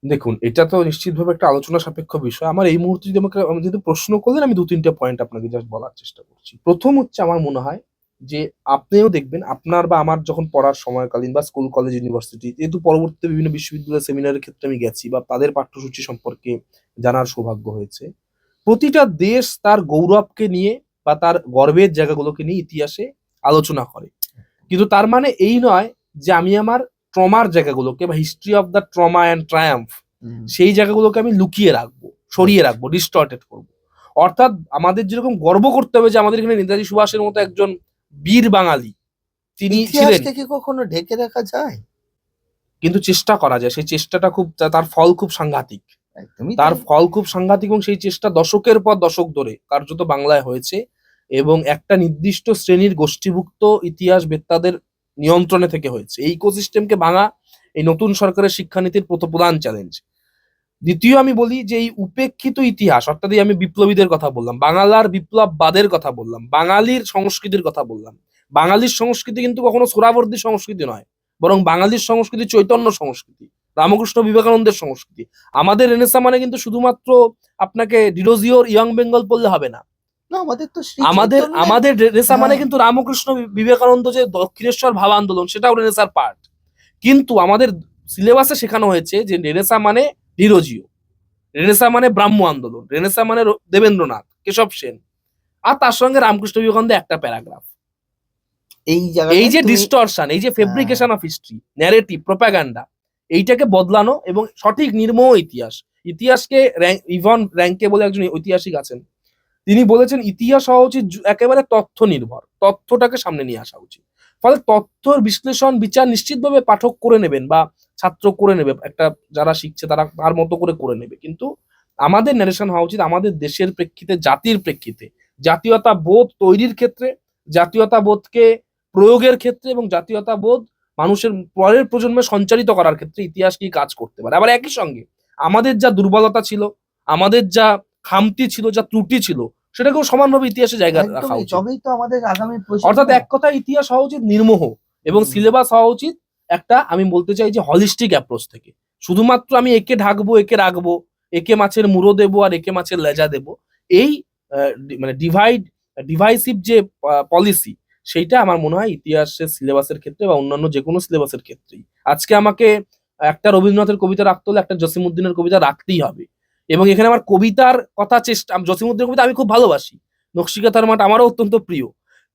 দেখুন, এটা তো নিশ্চিতভাবে একটা আলোচনা সাপেক্ষ বিষয়। আমার এই মুহূর্তে যদি আমি যদি প্রশ্ন করলেন, আমি 2-3টে পয়েন্ট আপনাকে জাস্ট বলার চেষ্টা করছি। প্রথম হচ্ছে, আমার মনে হয় যে আপনিও দেখবেন, আপনার বা আমার যখন পড়ার সময়কালীন বা স্কুল, কলেজ, ইউনিভার্সিটি, যেহেতু পরবর্তীতে বিভিন্ন বিশ্ববিদ্যালয় সেমিনারের ক্ষেত্রে আমি গেছি বা তাদের পাঠ্যসূচি সম্পর্কে জানার সৌভাগ্য হয়েছে, প্রতিটা দেশ তার গৌরবকে নিয়ে বা তার গর্বের জায়গাগুলোকে নিয়ে ইতিহাসে আলোচনা করে। কিন্তু তার মানে এই নয় যে আমি আমার ট্রমার জায়গাগুলোকে বা history of the trauma and Triumf, সেই জায়গাগুলোকে আমি লুকিয়ে রাখবো, সরিয়ে রাখবো, ডিস্টর্টেড করবো। অর্থাৎ আমাদের যেরকম গর্ব করতে হবে যে আমাদের এখানে নেতাজি সুভাষের মতো একজন বীর বাঙালি তিনি ছিলেন, ইতিহাসকে কি কখনো ঢেকে রাখা যায়? কিন্তু চেষ্টা করা যায়। সেই চেষ্টাটা খুব, তার ফল খুব সাংঘাতিক। একদমই তার তাই। ফল খুব সাংঘাতিক, এবং সেই চেষ্টা দশকের পর দশক ধরে কার্যত বাংলায় হয়েছে, এবং একটা নির্দিষ্ট শ্রেণীর গোষ্ঠীভুক্ত ইতিহাসবেত্তাদের নিয়ন্ত্রণে থেকে হয়েছে। এই ইকোসিস্টেমকে ভাঙা এই নতুন সরকারের শিক্ষানীতির প্রধান চ্যালেঞ্জ। দ্বিতীয়, আমি বলি যে এই উপেক্ষিত ইতিহাস, অর্থাৎ আমি বিপ্লবীদের কথা বললাম, বাংলার বিপ্লববাদের কথা বললাম, বাঙালির সংস্কৃতির কথা বললাম। বাঙালির সংস্কৃতি কিন্তু কখনো সোহরাওয়ার্দী সংস্কৃতি নয়, বরং বাঙালির সংস্কৃতি চৈতন্য সংস্কৃতি, রামকৃষ্ণ বিবেকানন্দের সংস্কৃতি। আমাদের রেনেসাঁ মানে কিন্তু শুধুমাত্র আপনাকে ডিরোজিওর ইয়ং বেঙ্গল পড়লে হবে না। না, আমাদের তো আমাদের রেনেসাঁ মানে কিন্তু রামকৃষ্ণ বিবেকানন্দ যে দক্ষিণেশ্বর ভাব আন্দোলন, সেটাও রেনেসাঁর পার্ট। কিন্তু আমাদের সিলেবাসে শেখানো হয়েছে যে রেনেসাঁ মানে ডিরোজিও, রেনেসাঁ মানে ব্রাহ্ম আন্দোলন, রেনেসাঁ মানে দেবেন্দ্রনাথ, কেশব সেন, আর তার সঙ্গে রামকৃষ্ণ বিবেকানন্দ একটা প্যারাগ্রাফ। এই যে ডিস্টরশন, এই যে fabrication of history, narrative, propaganda, এইটাকে বদলানো এবং সঠিক নির্মোহ ইতিহাসকে ইভন র্যাঙ্কে বলে একজন ঐতিহাসিক আছেন, তিনি বলেছেন ইতিহাস হওয়া উচিত একেবারে তথ্য নির্ভর, তথ্যটাকে সামনে নিয়ে আসা উচিত। ফলে তথ্যর বিশ্লেষণ বিচার নিশ্চিতভাবে পাঠক করে নেবেন বা ছাত্র করে নেবে, একটা যারা শিখছে তারা তার মতো করে নেবে। কিন্তু আমাদের ন্যারেশন হওয়া উচিত আমাদের দেশের প্রেক্ষিতে, জাতির প্রেক্ষিতে, জাতীয়তা বোধ তৈরির ক্ষেত্রে, জাতীয়তা বোধকে প্রয়োগের ক্ষেত্রে, এবং জাতীয়তা বোধ মানুষের পরের প্রজন্মে সঞ্চারিত করার ক্ষেত্রে ইতিহাস কি কাজ করতে পারে। আবার একই সঙ্গে আমাদের যা দুর্বলতা ছিল, আমাদের যা খামতি ছিল, যা ত্রুটি ছিল, সেটাকেও সমানভাবে ইতিহাসে জায়গা রাখা উচিত। তবেই তো আমাদের আগামী অর্থাৎ এক কথা, ইতিহাস হওয়া উচিত নির্মোহ, এবং সিলেবাস হওয়া উচিত একটা, আমি বলতে চাই যে হলিস্টিক অ্যাপ্রোচ থেকে। শুধুমাত্র আমি একে ঢাকবো, একে রাখবো, একে মাছের মুড়ো দেবো আর একে মাছের লেজা দেবো, এই মানে ডিভাইসিভ যে পলিসি, সেইটা আমার মনে হয় ইতিহাসের সিলেবাসের ক্ষেত্রে বা অন্যান্য যে কোনো সিলেবাসের ক্ষেত্রেই, আজকে আমাকে একটা রবীন্দ্রনাথের কবিতা রাখতে হলে একটা জসিমউদ্দিনের কবিতা রাখতেই হবে। এবং এখানে আমার কবিতার কথা জসিমউদ্দিনের কবিতা আমি খুব ভালোবাসি, নকশিকাঁথার মাঠ আমারও অত্যন্ত প্রিয়,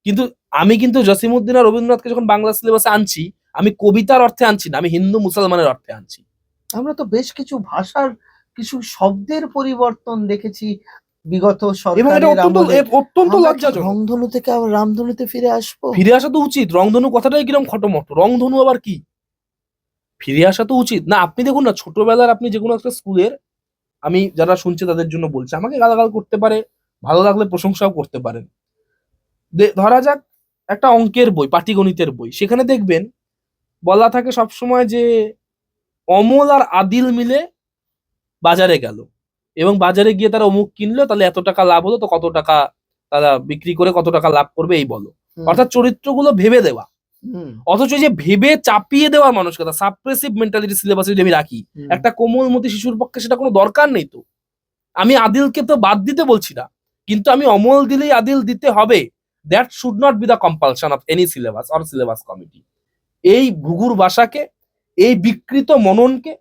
কিন্তু আমি কিন্তু জসিমউদ্দিন আর রবীন্দ্রনাথকে যখন বাংলা সিলেবাসে আনছি, আমি কবিতার অর্থে আনছি না, আমি হিন্দু মুসলমানের অর্থে আনছি। আমরা তো বেশ কিছু ভাষার কিছু শব্দের পরিবর্তন দেখেছি বিগত এবং এটা সরকারের অত্যন্ত লজ্জাজনক। রংধনু থেকে আবার রামধনুতে ফিরে আসবো? ফিরে আসা তো উচিত। রংধনু কথাটাই কিরকম খটোমটো, রংধনু আবার কি? ফিরে আসা তো উচিত না। আপনি দেখুন না, ছোটবেলার আপনি যে কোনো একটা স্কুলের, আমি যারা শুনছে তাদের জন্য বলছি, আমাকে গালাগাল করতে পারে, ভালো লাগলে প্রশংসাও করতে পারেন। ধরা যাক একটা অঙ্কের বই, পাটিগণিতের বই, সেখানে দেখবেন বলা থাকে সবসময় যে অমল আর আদিল মিলে বাজারে গেল, এবং বাজারে গিয়ে তারা অমুক কিনলো, তাহলে এত টাকা লাভ হলো, তো কত টাকা তারা বিক্রি করে কত টাকা লাভ করবে, এই বলো। অর্থাৎ চরিত্রগুলো ভেবে দেওয়া। অথচ যে ভেবে চাপিয়ে দেওয়ার মানসিকতা, সাপ্রেসিভ মেন্টালিটি সিলেবাসে যদি আমি রাখি, একটা কোমলমতি শিশুর পক্ষে সেটা কোনো দরকার নেই। তো আমি আদিলকে তো বাদ দিতে বলছি না, কিন্তু আমি অমল দিলেই আদিল দিতে হবে, that should not be the compulsion of any syllabus or syllabus committee. এই ঘুঘুর ভাষাকে, এই বিকৃত মননকে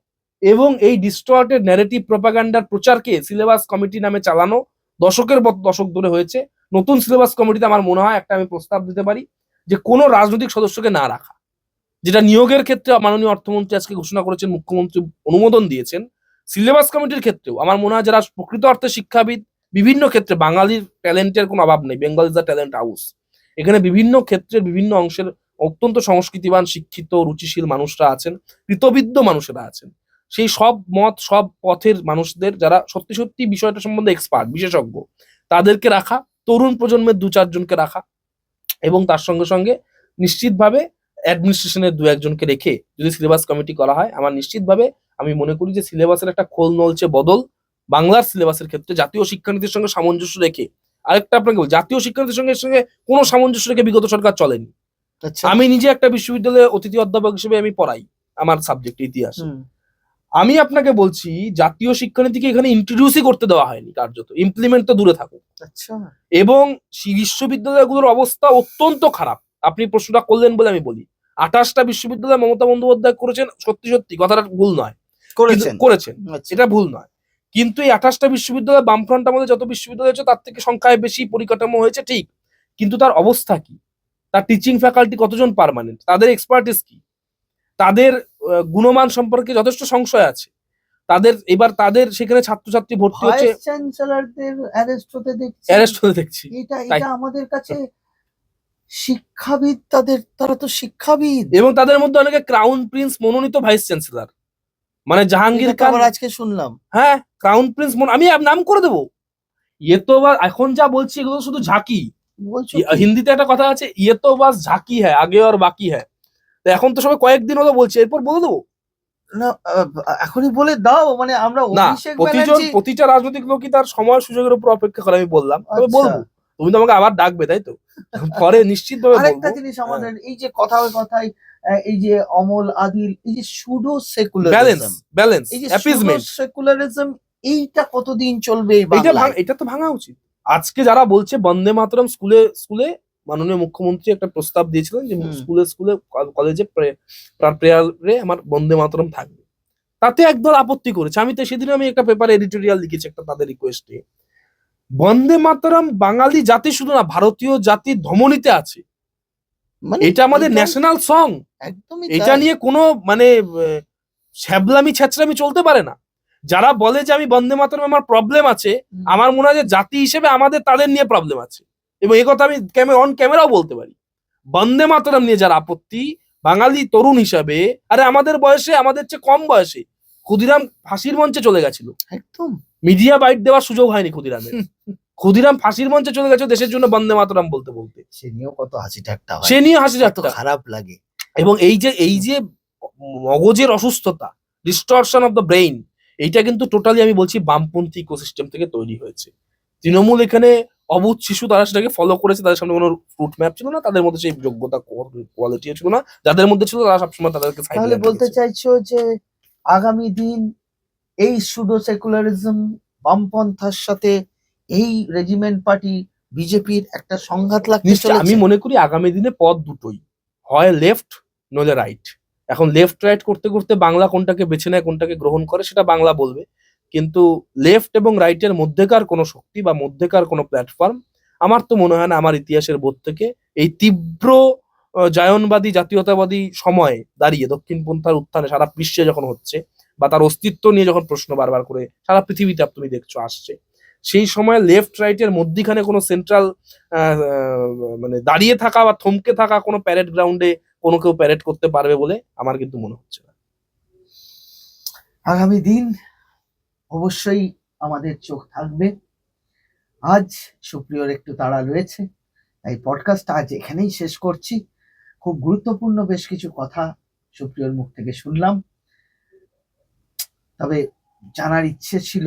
এবং এই ডিস্টর্টেড ন্যারেটিভ প্রপাগান্ডার প্রচারকে সিলেবাস কমিটি নামে চালানো দশকের পর দশক ধরে হয়েছে, নতুন সিলেবাস কমিটিতে আমার মনে হয় একটা আমি প্রস্তাব দিতে পারি যে কোনো রাজনৈতিক সদস্যকে না রাখা, যেটা নিয়োগের ক্ষেত্রে মাননীয় অর্থমন্ত্রী আজকে ঘোষণা করেছেন, মুখ্যমন্ত্রী অনুমোদন দিয়েছেন। সিলেবাস কমিটির ক্ষেত্রেও আমার মনে হয় যারা প্রকৃত অর্থে শিক্ষাবিদ, বিভিন্ন ক্ষেত্রে বাঙালির ট্যালেন্টের কোনো অভাব নেই, Bengal is the talent house. এখানে বিভিন্ন ক্ষেত্রের বিভিন্ন অংশের অত্যন্ত সংস্কৃতিবান, শিক্ষিত, রুচিশীল মানুষরা আছেন, কৃতবিদ্য মানুষেরা আছেন। সেই সব মত, সব পথের মানুষদের যারা সত্যি সত্যি বিষয়টা সম্বন্ধে এক্সপার্ট, বিশেষজ্ঞ, তাদেরকে রাখা, তরুণ প্রজন্মের 2-4 জনকে রাখা, এবং তার সঙ্গে সঙ্গে নিশ্চিতভাবে অ্যাডমিনিস্ট্রেশনের 2-1 জনকে রেখে যদি সিলেবাস কমিটি করা হয়, আমার নিশ্চিতভাবে আমি মনে করি যে সিলেবাসের একটা খোল নলচে বদল বাংলার সিলেবাসের ক্ষেত্রে জাতীয় শিক্ষানীতির সঙ্গে সামঞ্জস্য রেখে। আরেকটা আপনাকে বলি, জাতীয় শিক্ষানীতির সঙ্গে কোনো সামঞ্জস্য রেখে বিগত সরকার চলেনি। আচ্ছা। আমি নিজে একটা বিশ্ববিদ্যালয়ে অতিথি অধ্যাপক হিসেবে আমি পড়াই, আমার সাবজেক্ট ইতিহাস। আমি আপনাকে বলছি জাতীয় শিক্ষানীতিকে এখানে ইন্ট্রোডিউসই করতে দেওয়া হয়নি, কার্যত ইমপ্লিমেন্ট তো দূরে থাকুক। আচ্ছা। এবং বিশ্ববিদ্যালয়গুলোর অবস্থা অত্যন্ত খারাপ। আপনি প্রশ্নটা করলেন বলে আমি বলি, 28টা বিশ্ববিদ্যালয় মমতা বন্দ্যোপাধ্যায় করেছেন, সত্যি সত্যি কথাটা ভুল নয়, করেছেন, আচ্ছা। এটা ভুল নয়। কিন্তু এই 28টা বিশ্ববিদ্যালয় বামফ্রন্ট আমাদের যত বিশ্ববিদ্যালয় হচ্ছে তার থেকে সংখ্যায় বেশি পরিকাঠামো হয়েছে, ঠিক, কিন্তু তার অবস্থা কি? তার টিচিং ফ্যাকাল্টি কতজন পার্মানেন্ট, তাদের এক্সপার্টিস কি, তাদের গুণমান সম্পর্কে যথেষ্ট সংশয় আছে। তাদের সেখানে ছাত্রছাত্রী ভর্তি হচ্ছে, ভাইস চ্যান্সেলরদের অ্যারেস্ট হতে দেখছি। এটা আমাদের কাছে শিক্ষাবিদ, তারা তো শিক্ষাবিদ, এবং তাদের মধ্যে অনেকে ক্রাউন প্রিন্স মনোনীত ভাইস চ্যান্সেলর, মানে জাহাঙ্গীর খান। আজকে শুনলাম, হ্যাঁ, ক্রাউন প্রিন্স, আমি নাম করে দেবো। ইয়ে তো এখন যা বলছি এগুলো শুধু ঝাঁকি। হিন্দিতে একটা কথা আছে, ইয়ে তো বাস ঝাঁকি হ্যাঁ, আগে আর বাকি হ্যাঁ। তো এখন তো সবাই কয়েকদিন হলো বলছে, এরপর বলে দেবো না? এখনই বলে দাও, মানে আমরা প্রতিটা রাজনৈতিক লোকই তার সময় সুযোগের উপর অপেক্ষা করে, আমি বললাম, তবে বলবো। তুমি তো আমাকে আবার ডাকবে, তাই তো? পরে নিশ্চিতভাবে বলবো। আরেকটা জিনিস আমাদের এই যে কথায় এই যে অমল আদির এই যে pseudo secularism, balance, appeasement, secularism, এইটা কতদিন চলবে? এটা তো ভাঙা উচিত। আজকে যারা বলছে বন্দে মাতরম স্কুলে মাননীয় মুখ্যমন্ত্রী একটা প্রস্তাব দিয়েছিলেন যে স্কুলে কলেজে প্রেয়ারে আমার বন্দে মাতরম থাকবে, তাতে একদল আপত্তি করেছে। সেদিন আমি একটা পেপারে এডিটোরিয়াল লিখেছি একটা তাদের রিকোয়েস্টে। বন্দে মাতরম বাঙালি জাতি শুধু না, ভারতীয় জাতির ধমনীতে আছে, এটা আমাদের ন্যাশনাল সং। এটা নিয়ে কোনো মানে ছ্যাবলামি ছেচড়ামি চলতে পারে না। যারা বলে যে আমি বন্দে মাতরম আমার প্রবলেম আছে, আমার মনে হয় যে জাতি হিসেবে আমাদের তাদের নিয়ে প্রবলেম আছে, এবং এই কথা আমি অন ক্যামেরাও বলতে পারি। বন্দে মাতরম নিয়ে যারা আপত্তি, বাঙালি তরুণ হিসাবে, আরে আমাদের বয়সে, আমাদের চেয়ে কম বয়সে ক্ষুদিরাম ফাঁসির মঞ্চে চলে গেছিল, একদম মিডিয়া বাইট দেওয়ার সুযোগ হয়নি ক্ষুদিরামের। ক্ষুদিরাম ফাঁসির মঞ্চে চলে গেছে দেশের জন্য বন্দে মাতরম বলতে বলতে। সে নিয়েও কত হাসি ঠাট্টা হয়, সে নিয়ে হাসি ঠাট্টা, খারাপ লাগে। এবং এই যে মগজের অসুস্থতা, ডিস্টরশন অফ দ্য ব্রেইন, এইটা কিন্তু টোটালি আমি বলছি বামপন্থী ইকোসিস্টেম থেকে তৈরি হয়েছে। তৃণমূল এখানে অবুধ শিশু, তারা সেটাকে ফলো করেছে, তাদের সামনে কোনো রুট ম্যাপ ছিল না, তাদের মধ্যে সেই যোগ্যতা কোয়ালিটিও ছিল না, যাদের মধ্যে ছিল তারা সবসময় তাদেরকে সাইড তাহলে বলতে চাইছো যে আগামী দিন এই সুডো সেকুলারিজম, বামপন্থার সাথে এই রেজিমেন্ট পার্টি বিজেপির একটা সংঘাত লাগতে চলেছে? আমি মনে করি আগামী দিনে পথ দুটোই, হয় লেফট নইলে রাইট। এখন লেফট রাইট করতে করতে বাংলা কোনটাকে বেছে নেয়, কোনটাকে গ্রহণ করে, সেটা বাংলা বলবে। কিন্তু লেফট এবং রাইটের মধ্যেকার কোনো শক্তি বা মধ্যেকার কোনো প্ল্যাটফর্ম আমার তো মনে হয় না, আমার ইতিহাসের বোধ থেকে এই তীব্র জায়নবাদী জাতীয়তাবাদী সময়ে দাঁড়িয়ে দক্ষিণপন্থার উত্থানে সারা বিশ্বে যখন হচ্ছে, বা তার অস্তিত্ব নিয়ে যখন প্রশ্ন বারবার করে সারা পৃথিবীতে তুমি দেখছো আসছে, সেই সময় লেফট রাইটের মধ্যিখানে কোনো সেন্ট্রাল মানে দাঁড়িয়ে থাকা বা থমকে থাকা কোনো প্যারেড গ্রাউন্ডে কোনো কেউ প্যারেড করতে পারবে বলে আমার কিন্তু মনে হচ্ছে না। আগামী দিন অবশ্যই আমাদের চোখ থাকবে। আজ সুপ্রিয়র একটু তাড়া রয়েছে, এই পডকাস্টটা আজ এখানেই শেষ করছি। খুব গুরুত্বপূর্ণ বেশ কিছু কথা সুপ্রিয়র মুখ থেকে শুনলাম, তবে জানার ইচ্ছে ছিল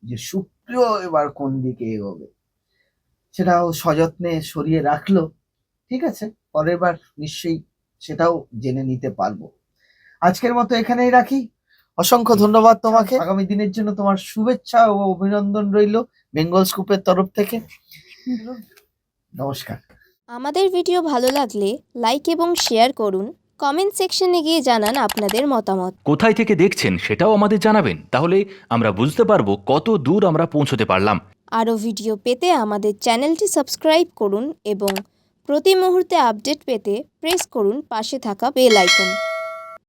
যে সুপ্রিয় এবার কোন দিকে এগোবে, সেটাও সযত্নে সরিয়ে রাখলো। ঠিক আছে, পরের বার নিশ্চয়ই সেটাও জেনে নিতে পারবো। আজকের মতো এখানেই রাখি। অসংখ্য ধন্যবাদ তোমাকে। আগামী দিনের জন্য তোমার শুভেচ্ছা ও অভিনন্দন রইল বেঙ্গল স্কুপের তরফ থেকে। নমস্কার। আমাদের ভিডিও ভালো লাগলে লাইক এবং শেয়ার করুন। কমেন্ট সেকশনে গিয়ে জানান আপনাদের মতামত। কোথায় থেকে দেখছেন সেটাও আমাদের জানাবেন, তাহলে আমরা বুঝতে পারবো কত দূর আমরা পৌঁছতে পারলাম। আরও ভিডিও পেতে আমাদের চ্যানেলটি সাবস্ক্রাইব করুন এবং প্রতি মুহূর্তে আপডেট পেতে প্রেস করুন পাশে থাকা বেল আইকন।